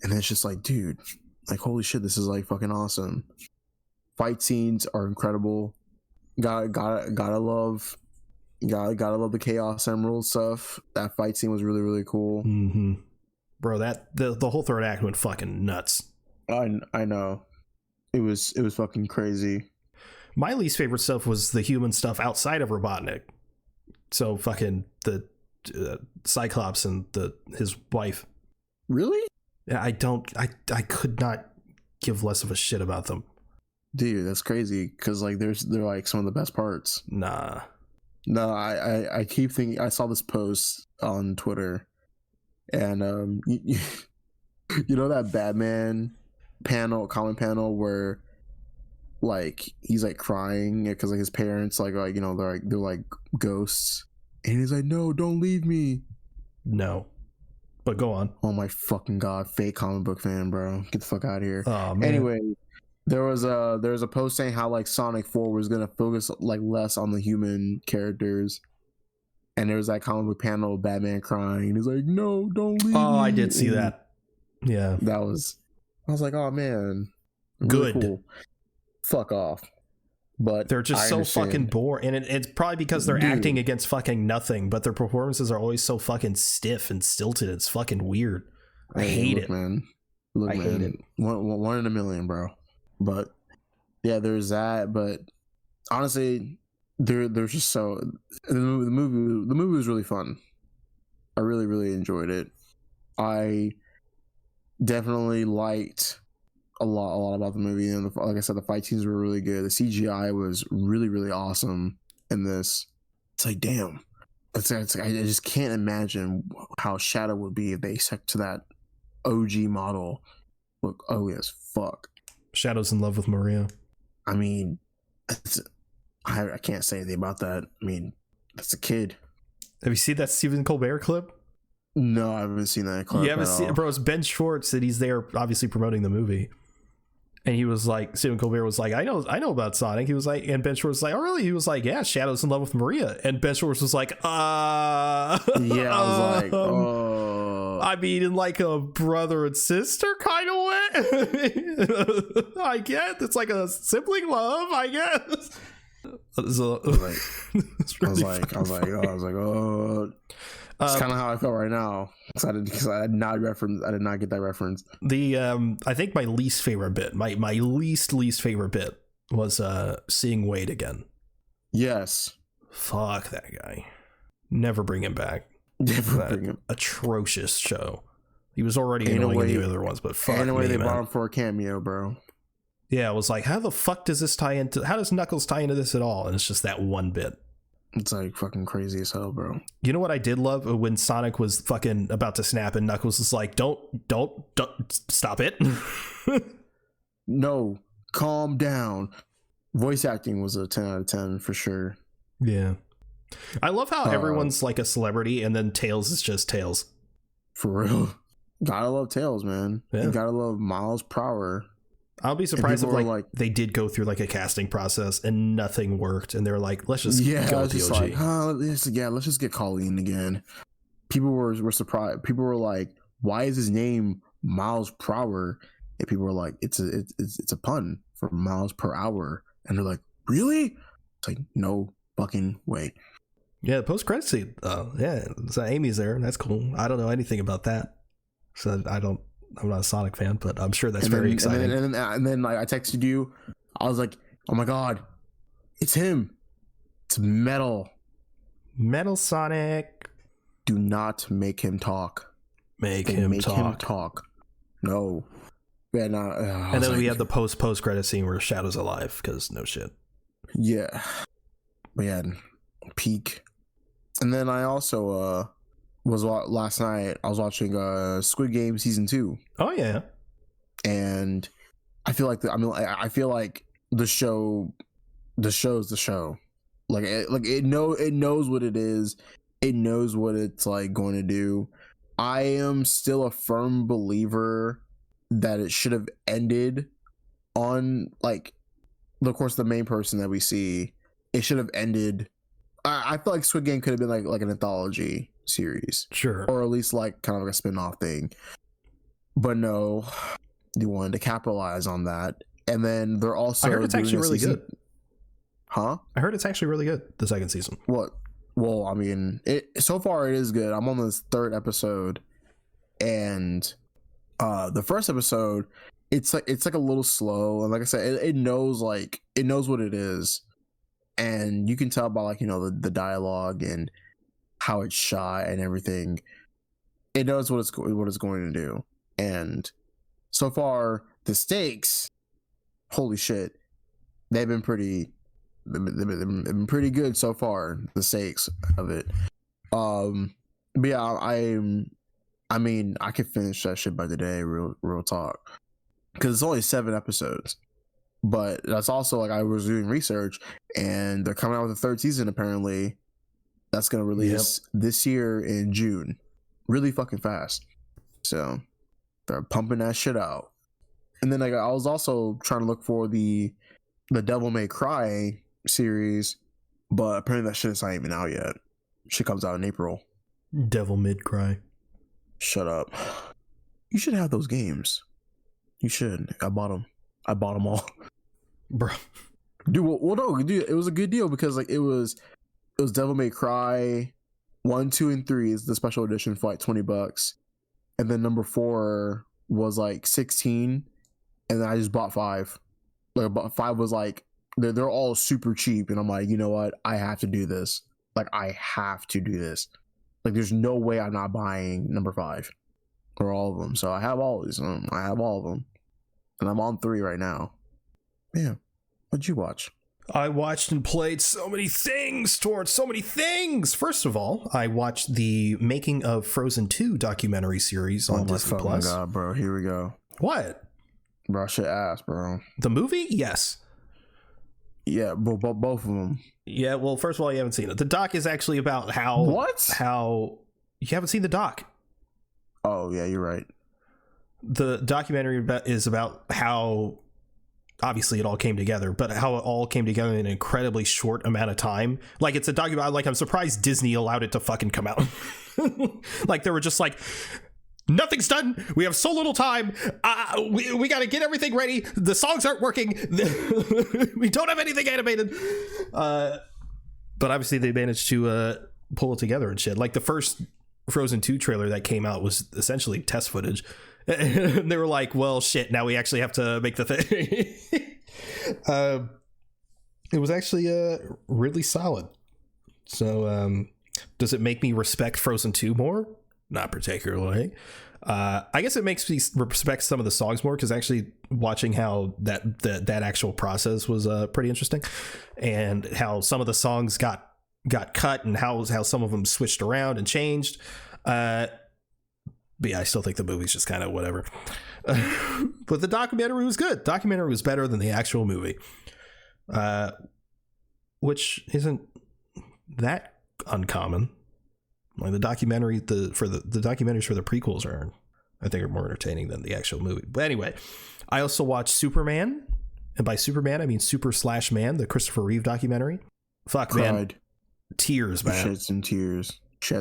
And it's just like, dude, like, holy shit, this is like fucking awesome. Fight scenes are incredible. Gotta love the Chaos Emerald stuff. That fight scene was really, really cool. Mm-hmm. Bro, that the whole third act went fucking nuts. I know. It was fucking crazy. My least favorite stuff was the human stuff outside of Robotnik. So fucking the Cyclops and his wife. Really? Yeah, I could not give less of a shit about them. Dude, that's crazy because like they're like some of the best parts. Nah. No, I keep thinking. I saw this post on Twitter, and you know that Batman comment panel where like he's like crying because like his parents like you know they're like ghosts, and he's like, no, don't leave me. No. But go on. Oh my fucking god, fake comic book fan, bro. Get the fuck out of here. Oh, man. Anyway, there was a post saying how like Sonic 4 was gonna focus like less on the human characters. And there was that comic book panel of Batman crying, and he's like, no, don't leave me. I did see that. Yeah. I was like, oh man. Really good. Cool. Fuck off. But they're just so fucking boring, and it's probably because they're acting against fucking nothing, but their performances are always so fucking stiff and stilted. It's fucking weird. I hate it, man. Look, I hate it. One in a million, bro. But yeah, there's that. But honestly, there's just so the movie was really fun. I really, really enjoyed it. I definitely liked a lot about the movie, and like I said, the fight scenes were really good. The CGI was really, really awesome in this. It's like, damn, I just can't imagine how Shadow would be if they stuck to that OG model. Look, ugly as fuck. Shadow's in love with Maria. I mean, I can't say anything about that. I mean, that's a kid. Have you seen that Stephen Colbert clip? No, I haven't seen that clip. You haven't seen it, bro? It's Ben Schwartz, and he's there obviously promoting the movie. And he was like, Stephen Colbert was like, I know about Sonic. He was like, and Ben Schwartz was like, oh really? He was like, yeah, Shadow's in love with Maria. And Ben Schwartz was like, Yeah, I was like, oh. I mean, in like a brother and sister kind of way. I guess it's like a sibling love, I guess. So, I was like, oh. It's kind of how I felt right now because I did not get that reference. The I think my least favorite bit, my least favorite bit was seeing Wade again. Yes. Fuck that guy. Never bring him back. Never bring him. Atrocious show. He was already annoying in the other ones, but fuck. Anyway, they man. brought him for a cameo, bro. Yeah, it was like, how the fuck does this tie into? How does Knuckles tie into this at all? And it's just that one bit. It's like fucking crazy as hell, bro. You know what I did love when Sonic was fucking about to snap and Knuckles was like, don't stop it. No, calm down. Voice acting was a 10 out of 10 for sure. Yeah. I love how everyone's like a celebrity and then Tails is just Tails. For real. Gotta love Tails, man. Yeah. You gotta love Miles Prower. I'll be surprised if like they did go through like a casting process and nothing worked and they're like, let's just go with the OG. Let's just get Colleen again. People were surprised. People were like, why is his name Miles Prower? And people were like, it's a pun for miles per hour. And they're like, really? It's like, no fucking way. Yeah, the post-credits scene. Yeah, so Amy's there. That's cool. I don't know anything about that. So I'm not a Sonic fan, but I'm sure that's very exciting. And then like, I texted you. I was like, oh my God, it's him. It's Metal. Metal Sonic. Do not make him talk. Make him talk. No. Yeah, no. And then we had the post-credit scene where Shadow's alive, because no shit. Yeah. Man, peak. And then I also last night I was watching Squid Game season 2. Oh yeah. And I feel like I feel like the show's the show. It knows what it is. It knows what it's like going to do. I am still a firm believer that it should have ended on like, of course, the main person that we see. It should have ended. I feel like Squid Game could have been like an anthology series, sure, or at least like kind of like a spin-off thing. But no, they wanted to capitalize on that, and then they're also. I heard it's actually really good. Huh? I heard it's actually really good. The second season. What? Well, I mean, so far it is good. I'm on this 3rd episode, and the first episode, it's like a little slow, and like I said, it knows what it is, and you can tell by like, you know, the dialogue and how it's shot and everything. It knows what it's going to do, and so far the stakes, holy shit, they've been pretty good so far. The stakes of it, but yeah, I mean, I could finish that shit by today, real talk, because it's only 7 episodes. But that's also like, I was doing research, and they're coming out with a 3rd season apparently. That's gonna release this year in June, really fucking fast. So they're pumping that shit out. And then like, I was also trying to look for the Devil May Cry series, but apparently that shit is not even out yet. Shit comes out in April. Devil May Cry. Shut up. You should have those games. You should. I bought them all, bro. Dude, well, no, dude, it was a good deal because like it was Devil May Cry 1, 2, and 3 is the special edition for like $20, and then number 4 was like 16, and then I just bought 5. Like, but 5 was like, they're all super cheap, and I'm like, you know what? I have to do this. Like, I have to do this. Like, there's no way I'm not buying number 5 or all of them. So I have all of these. I have all of them, and I'm on 3 right now. Yeah. What'd you watch? I watched and played so many things towards so many things. First of all, I watched the Making of Frozen 2 documentary series on Disney Plus. Oh my God, bro. Here we go. What? Bro, shit ass, bro. The movie? Yes. Yeah, both of them. Yeah, well, first of all, you haven't seen it. The doc is actually about how you haven't seen the doc. Oh, yeah, you're right. The documentary is about how obviously it all came together, but how it all came together in an incredibly short amount of time. Like, it's a document. Like, I'm surprised Disney allowed it to fucking come out. Like, they were just like, nothing's done. We have so little time. We got to get everything ready. The songs aren't working. We don't have anything animated. But obviously they managed to pull it together and shit. Like, the first Frozen 2 trailer that came out was essentially test footage. And they were like, well, shit, now we actually have to make the thing. It was actually really solid. So does it make me respect Frozen 2 more? Not particularly. I guess it makes me respect some of the songs more, because actually watching how that actual process was pretty interesting, and how some of the songs got cut, and how some of them switched around and changed. But yeah, I still think the movie's just kind of whatever. But the documentary was good. Documentary was better than the actual movie, which isn't that uncommon. Like, the documentary, the documentaries for the prequels are, I think, are more entertaining than the actual movie. But anyway, I also watched Superman, and by Superman I mean Super/Man, the Christopher Reeve documentary. Fuck, Cried. man, tears, man. Shed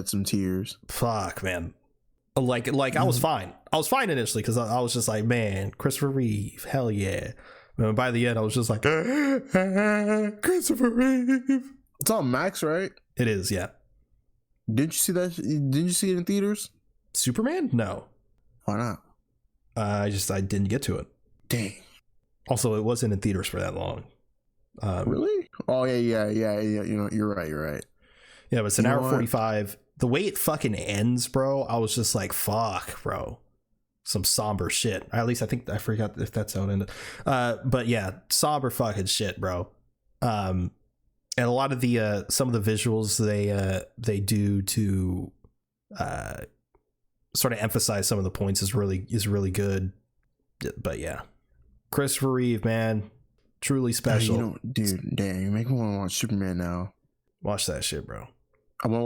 some tears. Fuck, man. Like I was fine. I was fine initially, because I was just like, man, Christopher Reeve, hell yeah. And by the end, I was just like, Christopher Reeve. It's on Max, right? It is, yeah. Didn't you see that? Didn't you see it in theaters? Superman? No. Why not? I didn't get to it. Dang. Also, it wasn't in theaters for that long. Really? Oh yeah. You know, you're right. Yeah, but it's an hour 45. The way it fucking ends, bro, I was just like, fuck, bro. Some somber shit. At least I forgot if that's how it ended. But yeah, somber fucking shit, bro. And a lot of the some of the visuals they do to sort of emphasize some of the points is really good. But yeah, Christopher Reeve, man, truly special. Dude, damn, you make me want to watch Superman now. Watch that shit, bro. I want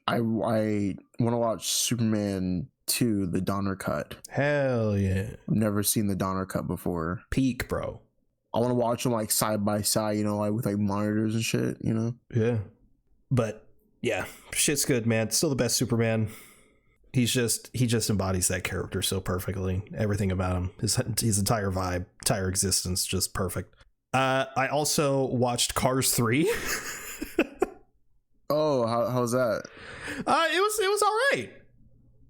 to watch Superman 2, the Donner cut. Hell yeah. I've never seen the Donner cut before. Peak, bro. I want to watch them like side by side, you know, like with like monitors and shit, you know? Yeah. But yeah, shit's good, man. Still the best Superman. He just embodies that character so perfectly. Everything about him, his entire vibe, entire existence, just perfect. I also watched Cars 3. Oh, how's that? It was all right.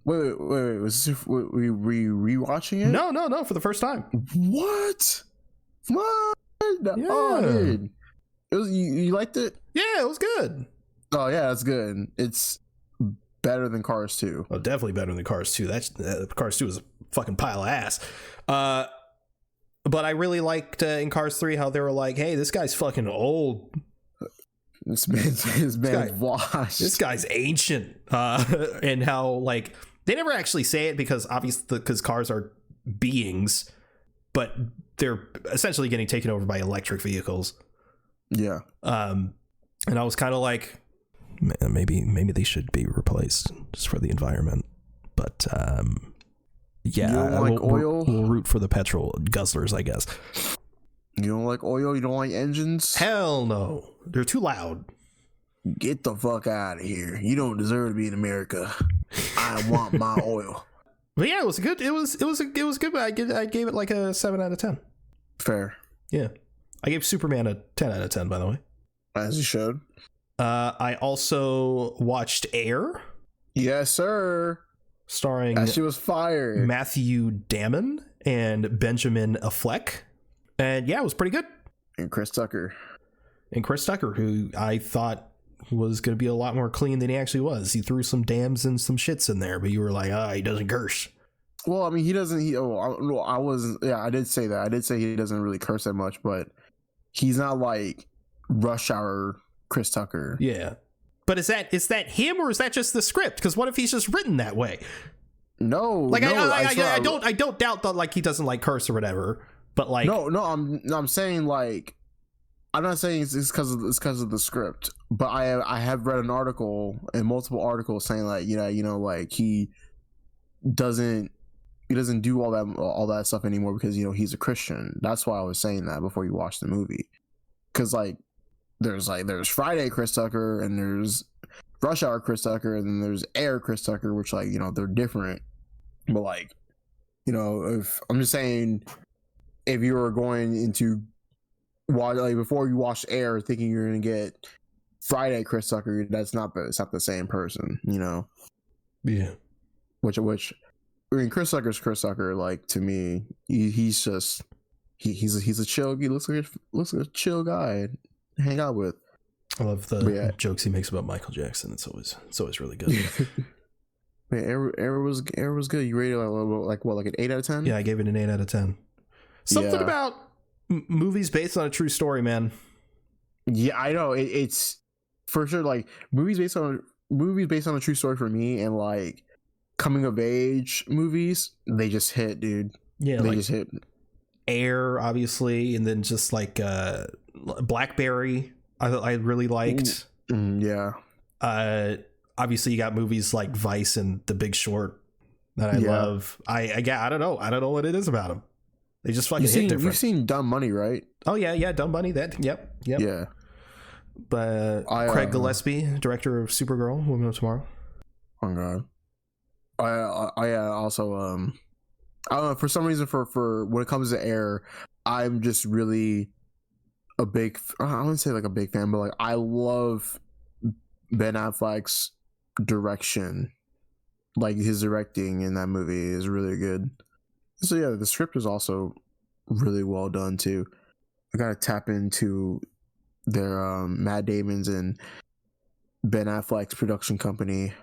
Wait. Was this, we rewatching it? No, for the first time. What? Yeah. Oh, dude. It was you liked it? Yeah, it was good. Oh yeah, it's good. It's better than Cars 2. Oh, definitely better than Cars 2. Cars 2 is a fucking pile of ass. But I really liked in Cars 3 how they were like, hey, this guy's fucking old. This man's washed. This guy's ancient. And how, like, they never actually say it because cars are beings, but they're essentially getting taken over by electric vehicles. Yeah. And I was kind of like, man, maybe they should be replaced just for the environment. But yeah, you don't like oil? We'll root for the petrol guzzlers, I guess. You don't like oil? You don't like engines? Hell no. They're too loud. Get the fuck out of here. You don't deserve to be in America. I want my oil. But yeah, it was good. It was good. But I gave it like a 7 out of 10. Fair. Yeah. I gave Superman a 10 out of 10, by the way. As you should. I also watched Air. Yes, sir. Starring that shit was fire. Matthew Damon and Benjamin Affleck. And yeah, it was pretty good. And Chris Tucker, who I thought was going to be a lot more clean than he actually was. He threw some dams and some shits in there, but you were like, he doesn't curse. Well, I mean, he doesn't. I wasn't. Yeah, I did say that. I did say he doesn't really curse that much, but he's not like Rush Hour Chris Tucker. Yeah, but is that him or is that just the script? Because what if he's just written that way? No, like I don't doubt that like he doesn't like curse or whatever. But like, I'm saying like, I'm not saying it's because of the script, but I have read an article and multiple articles saying like, like he doesn't he doesn't do all that stuff anymore because, you know, he's a Christian. That's why I was saying that before you watch the movie. Because there's Friday Chris Tucker, and there's Rush Hour Chris Tucker, and then there's Air Chris Tucker, which, like, you know, they're different. But, like, you know, if I'm just saying, if you were going into before you watch Air thinking you're gonna get Friday Chris Tucker, it's not the same person, you know. Yeah. Which I mean, Chris Tucker's Chris Tucker. Like, to me, he's just he's a chill. He looks like a chill guy to hang out with. I love the jokes he makes about Michael Jackson. It's always really good. Man, Air was good. You rated like an 8 out of 10? Yeah, I gave it an 8 out of 10. Something about movies based on a true story, man. Yeah, I know. It's for sure, like, movies based on a true story for me, and like coming of age movies, they just hit, dude. Yeah, they just hit. Air, obviously, and then just like Blackberry, I really liked. Yeah. Obviously, you got movies like Vice and The Big Short that I love. I don't know what it is about them. They just fucking hit different. You've seen Dumb Money, right? Oh yeah, Dumb Money. That yep. Yeah. But Craig Gillespie, director of Supergirl, Woman of Tomorrow. Oh god. I also I don't know, for some reason, for when it comes to Air, I'm just really a big, I wouldn't say like a big fan, but like I love Ben Affleck's direction. Like, his directing in that movie is really good. So yeah, the script is also really well done too. I gotta tap into their Matt Damon's and Ben Affleck's production company.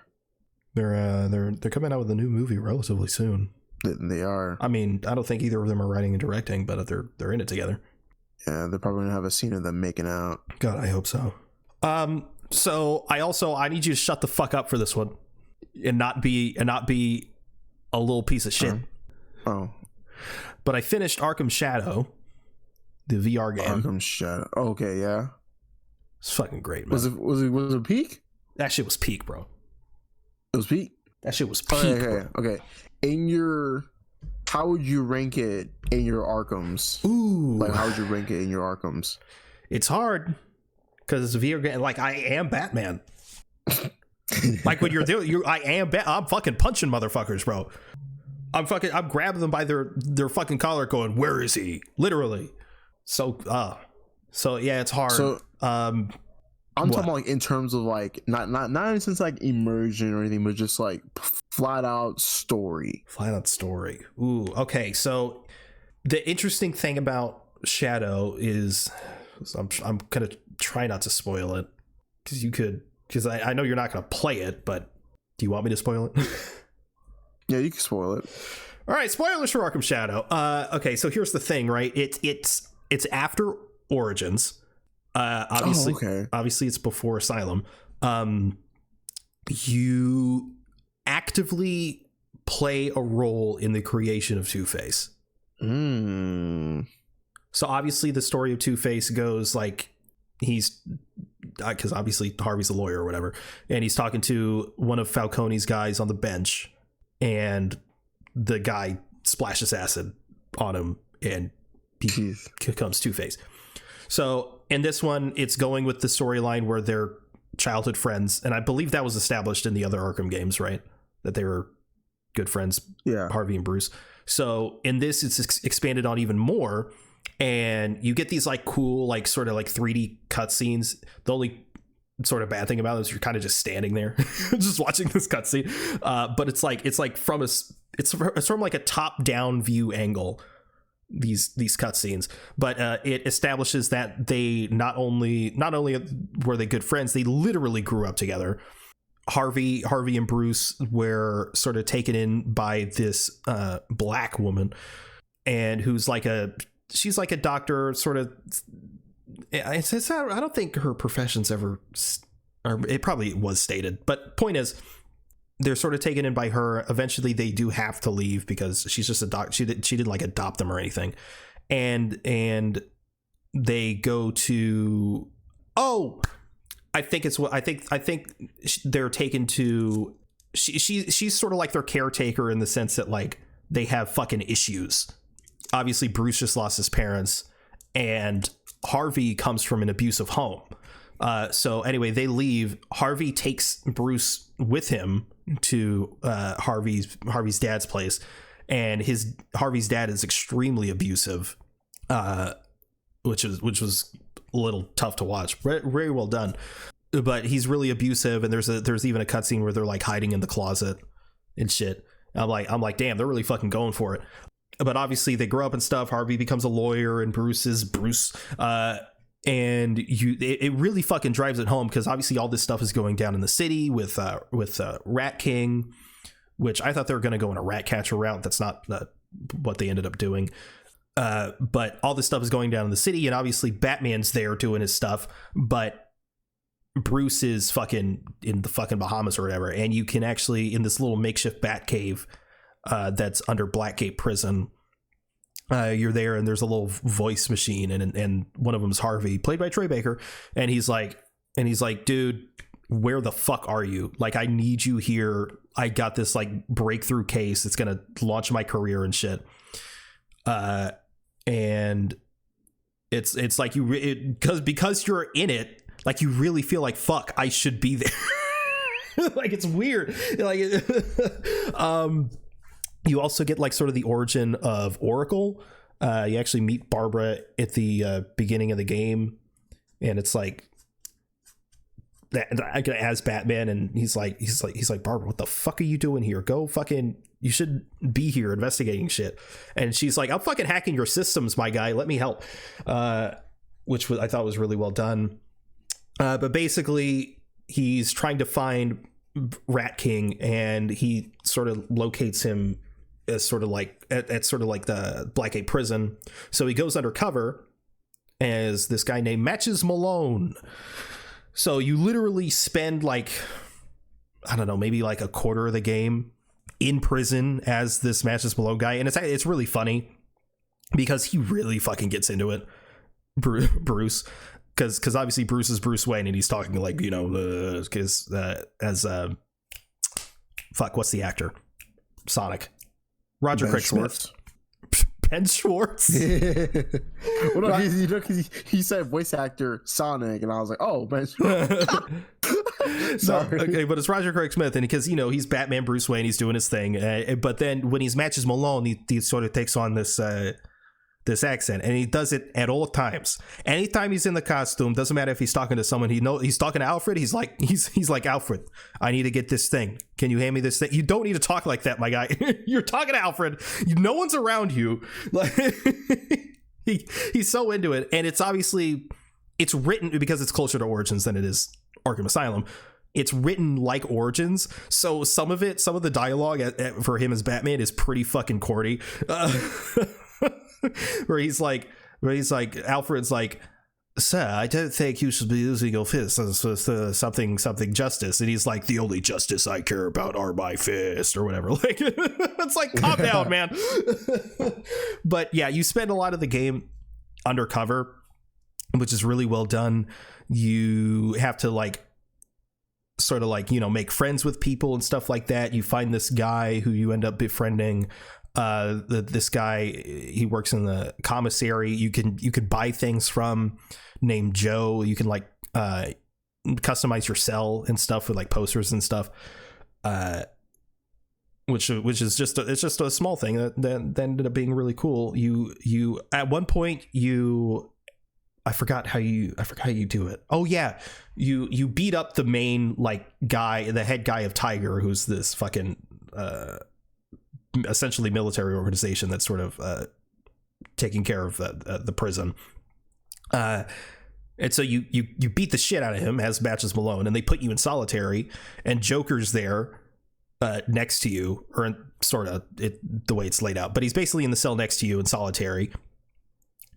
They're coming out with a new movie relatively soon. They are. I mean, I don't think either of them are writing and directing, but they're in it together. Yeah, they're probably gonna have a scene of them making out. God, I hope so. So I need you to shut the fuck up for this one, and not be a little piece of shit. Oh. But I finished Arkham Shadow, the VR game. Arkham Shadow. Okay, yeah. It's fucking great, man. Was it peak? That shit was peak, bro. It was peak? That shit was peak. Okay. How would you rank it in your Arkhams? Ooh. Like, how would you rank it in your Arkhams? It's hard because it's a VR game. Like, I am Batman. Like, when you're doing, I'm fucking punching motherfuckers, bro. I'm grabbing them by their fucking collar, going, "Where is he?" Literally. So yeah, it's hard. So, I'm talking about, like, in terms of, like, not in a sense like immersion or anything, but just like flat out story. Ooh, okay. So the interesting thing about Shadow is, I'm gonna try not to spoil it, because I know you're not gonna play it, but do you want me to spoil it? Yeah, you can spoil it. All right, spoilers for Arkham Shadow. Okay, so here's the thing, right? It's after Origins. Obviously it's before Asylum. You actively play a role in the creation of Two-Face. So obviously the story of Two-Face goes like, he's, because obviously Harvey's a lawyer or whatever, and he's talking to one of Falcone's guys on the bench, and the guy splashes acid on him, and he becomes Two-Face. So in this one, it's going with the storyline where they're childhood friends, and I believe that was established in the other Arkham games, right? That they were good friends, Harvey and Bruce. So in this, it's expanded on even more, and you get these like cool, like sort of like 3D cutscenes. The only sort of bad thing about it is you're kind of just standing there, just watching this cutscene. But it's from like a top-down view angle, these cutscenes, but it establishes that they not only were they good friends, they literally grew up together. Harvey and Bruce were sort of taken in by this black woman, and she's like a doctor, sort of. I don't think her profession's ever, or it probably was stated, but point is, they're sort of taken in by her. Eventually they do have to leave because she's just a doc. She didn't like adopt them or anything. And they go to, I think they're taken to, she's sort of like their caretaker, in the sense that like they have fucking issues. Obviously, Bruce just lost his parents, and Harvey comes from an abusive home. So anyway, they leave. Harvey takes Bruce with him to Harvey's dad's place, and Harvey's dad is extremely abusive, which was a little tough to watch. Very well done, but he's really abusive, and there's even a cutscene where they're like hiding in the closet and shit. I'm like, damn, they're really fucking going for it. But obviously they grow up and stuff. Harvey becomes a lawyer, and Bruce is Bruce. And it really fucking drives it home, because obviously all this stuff is going down in the city with Rat King, which I thought they were going to go in a rat catcher route. That's not what they ended up doing. But all this stuff is going down in the city, and obviously Batman's there doing his stuff, but Bruce is fucking in the fucking Bahamas or whatever. And you can actually, in this little makeshift bat cave that's under Blackgate Prison, you're there, and there's a little voice machine, and one of them is Harvey, played by Troy Baker, and he's like, dude, where the fuck are you? Like, I need you here. I got this like breakthrough case that's gonna launch my career and shit. And it's like because you're in it, like you really feel like, fuck, I should be there. Like, it's weird. Like, you also get like sort of the origin of Oracle. You actually meet Barbara at the beginning of the game, and it's like that as Batman, and he's like, Barbara, what the fuck are you doing here? Go fucking, you should be here investigating shit. And she's like, I'm fucking hacking your systems, my guy. Let me help. Which I thought was really well done. But basically, he's trying to find Rat King, and he sort of locates him as sort of like at sort of like the Blackgate Prison. So he goes undercover as this guy named Matches Malone. So you literally spend like, I don't know, maybe like a quarter of the game in prison as this Matches Malone guy, and it's really funny because he really fucking gets into it, Bruce. Because obviously Bruce is Bruce Wayne, and he's talking like, you know, fuck, what's the actor? Sonic. Roger Craig Smith. Ben Schwartz. Well, no, he said voice actor Sonic, and I was like, oh, Ben Schwartz. Sorry. No, okay, but it's Roger Craig Smith, and because, you know, he's Batman Bruce Wayne, he's doing his thing, but then when he's Matches Malone, he sort of takes on this accent, and he does it at all times. Anytime he's in the costume, doesn't matter if he's talking to someone he's talking to Alfred, he's like, Alfred, I need to get this thing, can you hand me this thing? You don't need to talk like that, my guy. You're talking to Alfred, no one's around you. Like, he's so into it, and it's obviously, it's written because it's closer to Origins than it is Arkham Asylum. It's written like Origins, so some of the dialogue for him as Batman is pretty fucking corny. where he's like, Alfred's like, sir, I don't think you should be using your fists as something justice. And he's like, the only justice I care about are my fists, or whatever. Like, it's like, calm down, man. But yeah, you spend a lot of the game undercover, which is really well done. You have to like, sort of like, you know, make friends with people and stuff like that. You find this guy who you end up befriending. This guy, he works in the commissary. You could buy things from, named Joe. You can like customize your cell and stuff with like posters and stuff, which is just a small thing that ended up being really cool. You at one point I forgot how you do it. Oh yeah, you beat up the main like guy, the head guy of Tiger, who's this fucking essentially military organization that's sort of taking care of the prison, and so you beat the shit out of him as Matches Malone, and they put you in solitary, and Joker's there next to you, or sort of the way it's laid out, but he's basically in the cell next to you in solitary,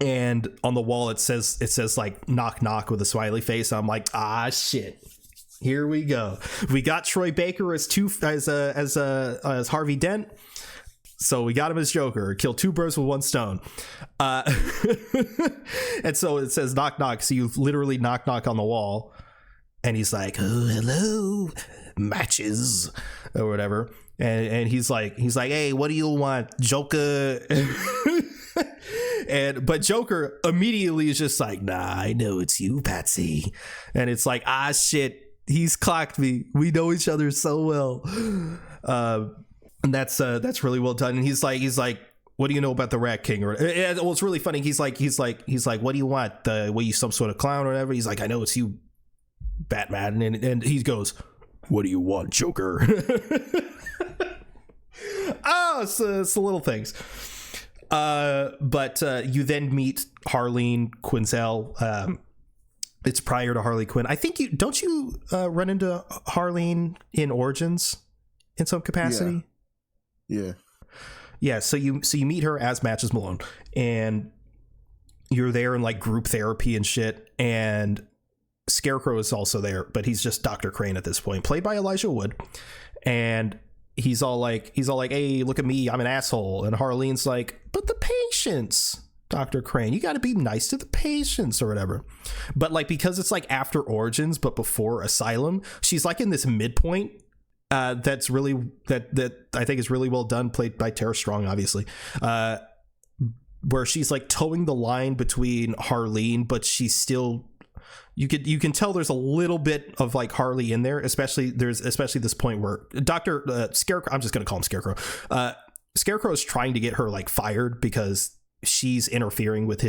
and on the wall it says like knock knock with a smiley face. I'm like, ah shit, here we go. We got Troy Baker as Harvey Dent. So we got him as Joker, kill two birds with one stone. And so it says knock knock. So you literally knock knock on the wall, and he's like, oh, hello, Matches, or whatever. and he's like, hey, what do you want, Joker? But Joker immediately is just like, nah, I know it's you, Patsy. And it's like, ah, shit, he's clocked me. We know each other so well. And that's really well done. And he's like, what do you know about the Rat King? Or well, it's really funny. He's like, what do you want? Were you some sort of clown or whatever? He's like, I know it's you, Batman. And he goes, what do you want, Joker? It's the little things. But you then meet Harleen Quinzel. It's prior to Harley Quinn. I think you run into Harleen in Origins in some capacity. Yeah. So you meet her as Matches Malone, and you're there in like group therapy and shit. And Scarecrow is also there, but he's just Dr. Crane at this point, played by Elijah Wood. And he's all like, hey, look at me, I'm an asshole. And Harleen's like, but the patients, Dr. Crane, you got to be nice to the patients or whatever. But like, because it's like after Origins but before Asylum, she's like in this midpoint that's really that I think is really well done, played by Tara Strong, obviously, where she's like towing the line between Harleen, but she's still, you can tell there's a little bit of like Harley in there, especially this point where Dr. Scarecrow, I'm just gonna call him Scarecrow. Scarecrow is trying to get her like fired because she's interfering with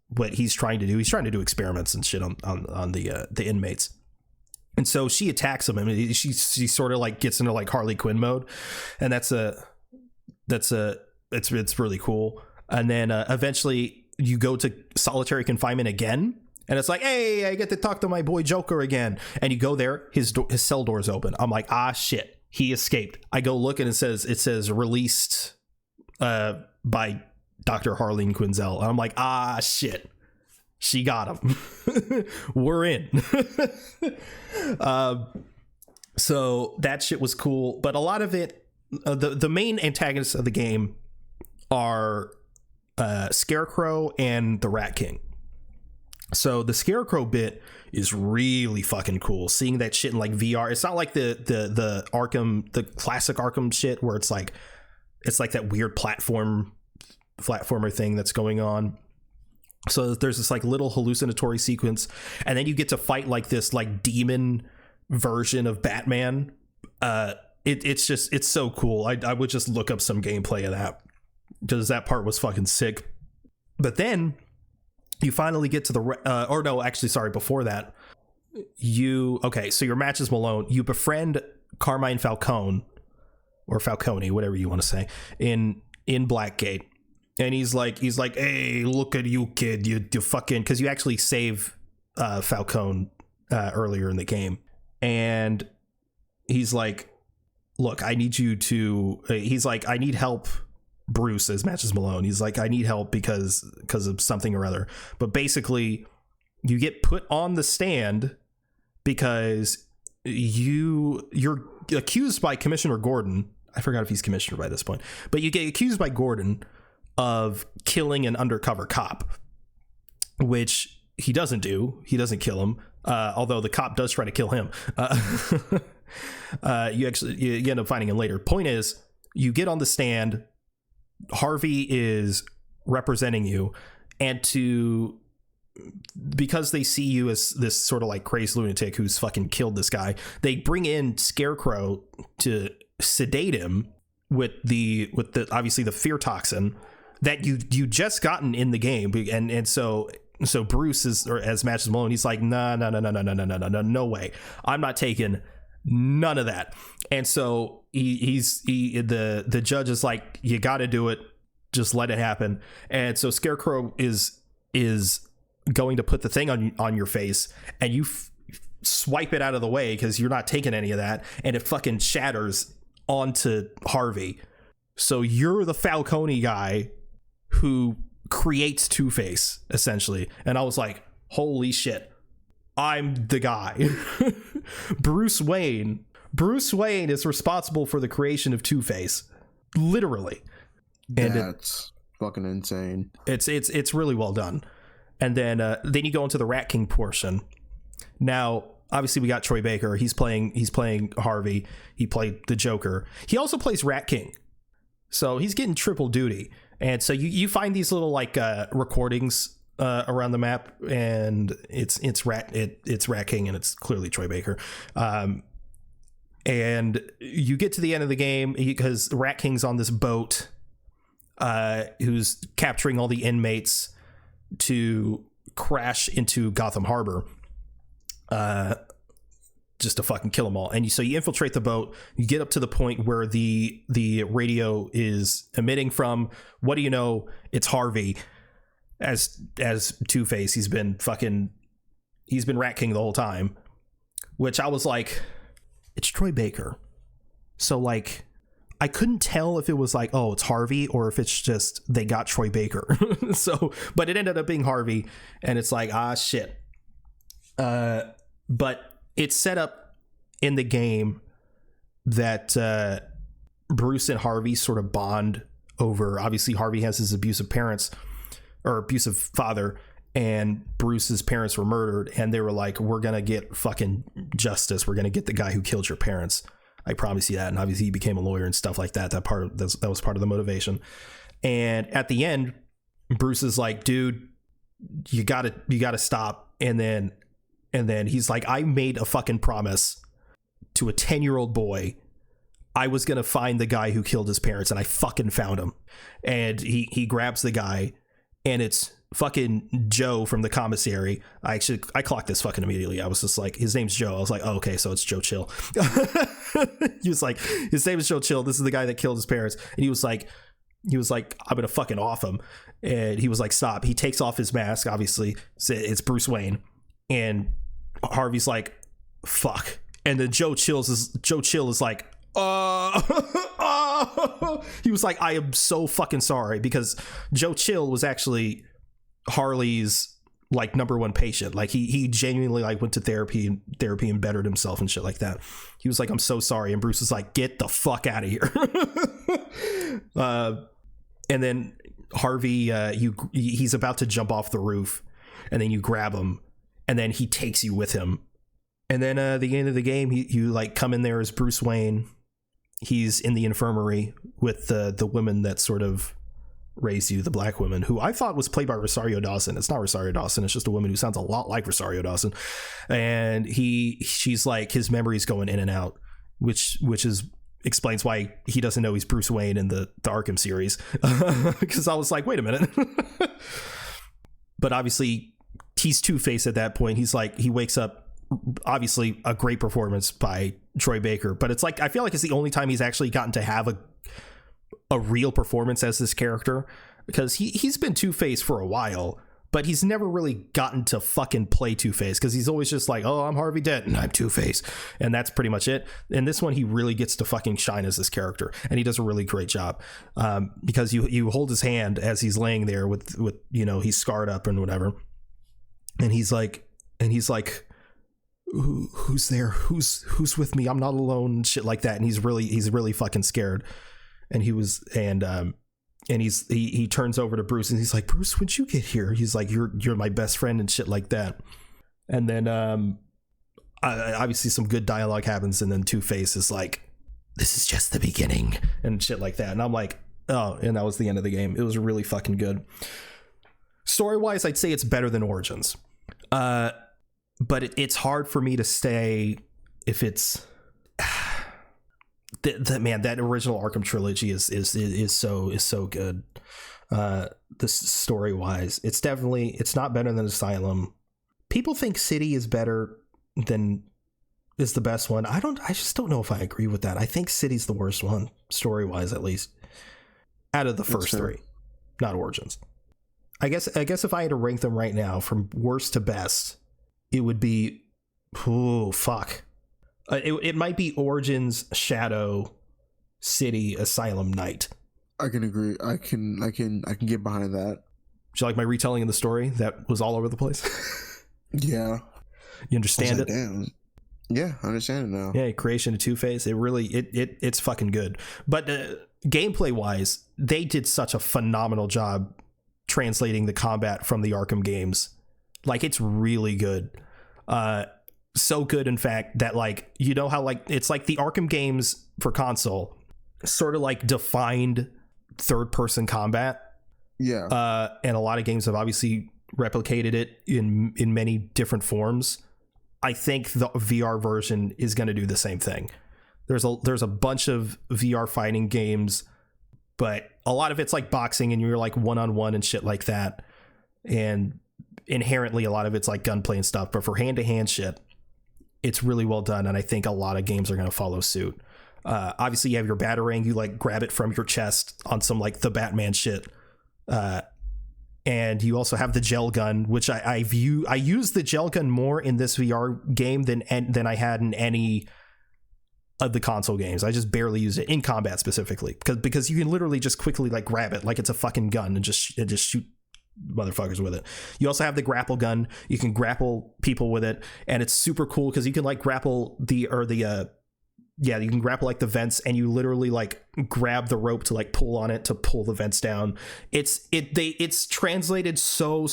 what he's trying to do. He's trying to do experiments and shit on the inmates. And so she attacks him. I mean, she sort of like gets into like Harley Quinn mode, and it's really cool. And then eventually you go to solitary confinement again, and it's like, hey, I get to talk to my boy Joker again. And you go there, his cell door's open. I'm like, ah, shit, he escaped. I go look, and it says released by Dr. Harleen Quinzel. And I'm like, ah, shit, she got him. We're in. So that shit was cool, but a lot of it, the main antagonists of the game are Scarecrow and the Rat King. So the Scarecrow bit is really fucking cool. Seeing that shit in like VR. It's not like the Arkham, the classic Arkham shit where it's like that weird platformer thing that's going on. So there's this like little hallucinatory sequence, and then you get to fight like this like demon version of Batman. It's so cool. I would just look up some gameplay of that, because that part was fucking sick. But then you finally get to before that, so your Matches Malone, you befriend Carmine Falcone, or Falcone, whatever you want to say, in Blackgate. And he's like, hey, look at you, kid, you fucking, because you actually save Falcone earlier in the game. And he's like, look, I need you to, he's like, I need help, Bruce, as Matches Malone. He's like, I need help because of something or other. But basically, you get put on the stand because you're accused by Commissioner Gordon. I forgot if he's commissioner by this point, but you get accused by Gordon of killing an undercover cop, which he doesn't do. He doesn't kill him, although the cop does try to kill him. You end up finding him later. Point is, you get on the stand, Harvey is representing you, and because they see you as this sort of like crazed lunatic who's fucking killed this guy, they bring in Scarecrow to sedate him with the obviously the fear toxin that you just gotten in the game. And so Bruce is, or as Matches Malone, he's like, no way, I'm not taking none of that. And so the judge is like, you got to do it, just let it happen. And so Scarecrow is going to put the thing on your face, and you swipe it out of the way because you're not taking any of that, and it fucking shatters onto Harvey. So you're the Falcone guy who creates Two-Face, essentially. And I was like, holy shit, I'm the guy. Bruce Wayne is responsible for the creation of Two-Face, literally. And that's fucking insane. It's really well done. And then you go into the Rat King portion. Now, obviously we got Troy Baker. He's playing Harvey. He played the Joker. He also plays Rat King. So he's getting triple duty. And so you find these little like recordings around the map, and it's Rat King, and it's clearly Troy Baker. And you get to the end of the game because Rat King's on this boat, who's capturing all the inmates to crash into Gotham Harbor, just to fucking kill them all. And so you infiltrate the boat. You get up to the point where the radio is emitting from. What do you know? It's Harvey as Two-Face. He's been Rat King the whole time, which I was like, it's Troy Baker. So like, I couldn't tell if it was like, oh, it's Harvey, or if it's just they got Troy Baker. So, but it ended up being Harvey, and it's like, shit. But it's set up in the game that Bruce and Harvey sort of bond over. Obviously, Harvey has his abusive parents or abusive father, and Bruce's parents were murdered, and they were like, we're gonna get fucking justice. We're gonna get the guy who killed your parents. I promise you that. And obviously he became a lawyer and stuff like that. That was part of the motivation. And at the end, Bruce is like, dude, you gotta stop. And then he's like, I made a fucking promise to a 10-year-old boy. I was going to find the guy who killed his parents, and I fucking found him. And he grabs the guy, and it's fucking Joe from the commissary. I clocked this fucking immediately. I was just like, his name's Joe. I was like, oh, okay, so it's Joe Chill. He was like, his name is Joe Chill. This is the guy that killed his parents. And he was like, I'm gonna fucking off him. And he was like, stop. He takes off his mask. Obviously, it's Bruce Wayne. And Harvey's like, fuck. And then Joe Chill is like, he was like, I am so fucking sorry, because Joe Chill was actually Harley's like number one patient. Like he genuinely like went to therapy and bettered himself and shit like that. He was like, I'm so sorry. And Bruce was like, get the fuck out of here. And then Harvey, he's about to jump off the roof, and then you grab him, and then he takes you with him. And then at the end of the game, you like come in there as Bruce Wayne. He's in the infirmary with the woman that sort of raised you, the black woman, who I thought was played by Rosario Dawson. It's not Rosario Dawson. It's just a woman who sounds a lot like Rosario Dawson. And she's like, his memory's going in and out, which explains why he doesn't know he's Bruce Wayne in the Arkham series. Because I was like, wait a minute. But obviously he's Two-Face at that point. He's like, he wakes up, obviously a great performance by Troy Baker, but it's like, I feel like it's the only time he's actually gotten to have a real performance as this character, because he's been Two-Face for a while, but he's never really gotten to fucking play Two-Face, because he's always just like, oh, I'm Harvey Dent and I'm Two-Face, and that's pretty much it. And this one, he really gets to fucking shine as this character, and he does a really great job, because you hold his hand as he's laying there with he's scarred up and whatever, and he's like who's there, who's with me, I'm not alone, and shit like that. And he's really fucking scared. And he turns over to Bruce, and he's like, Bruce, when'd you get here? He's like, you're my best friend and shit like that. And then obviously some good dialogue happens, and then Two-Face is like, this is just the beginning and shit like that. And I'm like, oh, and that was the end of the game. It was really fucking good. Story wise, I'd say it's better than Origins. But it's hard for me to say if it's that original Arkham trilogy is so good. This story wise, it's not better than Asylum. People think City is better than is the best one. I just don't know if I agree with that. I think City's the worst one, story wise, at least out of the first three, not Origins. I guess if I had to rank them right now from worst to best, it would be, fuck. It might be Origins, Shadow, City, Asylum, Night. I can agree. I can get behind that. Do you like my retelling of the story that was all over the place? Yeah. You understand it? Damn. Yeah, I understand it now. Yeah, creation of Two-Face. It really, it's fucking good. But gameplay wise, they did such a phenomenal job translating the combat from the Arkham games. Like, it's really good. so good, in fact, that like, you know how like it's like the Arkham games for console sort of like defined third person combat. Yeah. And a lot of games have obviously replicated it in many different forms. I think the VR version is going to do the same thing. There's a bunch of VR fighting games, but a lot of it's like boxing and you're like one-on-one and shit like that. And inherently a lot of it's like gunplay and stuff, but for hand-to-hand shit, it's really well done. And I think a lot of games are going to follow suit. Obviously you have your batarang, you like grab it from your chest on some like the Batman shit. And you also have the gel gun, which I use the gel gun more in this VR game than I had in any of the console games. I just barely use it in combat specifically because you can literally just quickly like grab it like it's a fucking gun and just shoot motherfuckers with it. You also have the grapple gun. You can grapple people with it, and it's super cool because you can like grapple you can grapple like the vents, and you literally like grab the rope to like pull on it to pull the vents down. It's translated so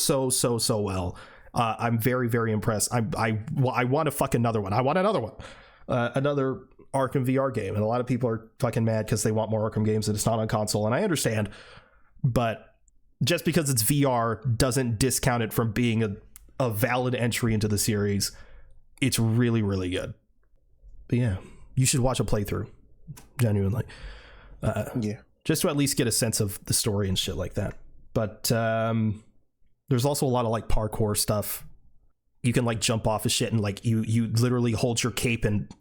well. I'm very, very impressed. I want a fucking another one. I want another one. Another Arkham VR game, and a lot of people are fucking mad because they want more Arkham games and it's not on console, and I understand, but just because it's VR doesn't discount it from being a valid entry into the series. It's really, really good. But yeah, you should watch a playthrough, genuinely. Yeah, just to at least get a sense of the story and shit like that. But there's also a lot of like parkour stuff. You can like jump off of shit and like you literally hold your cape and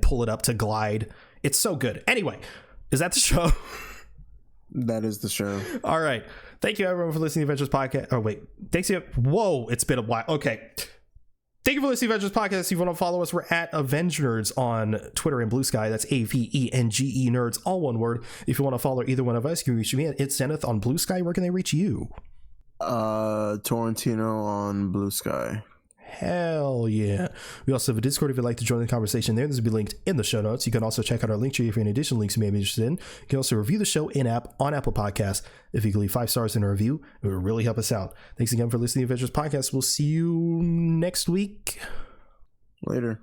pull it up to glide. It's so good. Anyway, is that the show? That is the show. All right. Thank you everyone for listening to Adventures Podcast. Oh wait, thanks you. Whoa, it's been a while. Okay. Thank you for listening to Adventures Podcast. If you want to follow us, we're at Avengenerds on Twitter and Blue Sky. That's AVENGE nerds, all one word. If you want to follow either one of us, you can reach me at It's Zenith on Blue Sky. Where can they reach you? Torrentino on Blue Sky. Hell yeah. We also have a Discord if you'd like to join the conversation there. This will be linked in the show notes. You can also check out our link tree if you have any additional links you may be interested in. You can also review the show in-app on Apple Podcasts. If you can leave 5 stars in a review, it would really help us out. Thanks again for listening to Adventures Podcast. We'll see you next week. Later.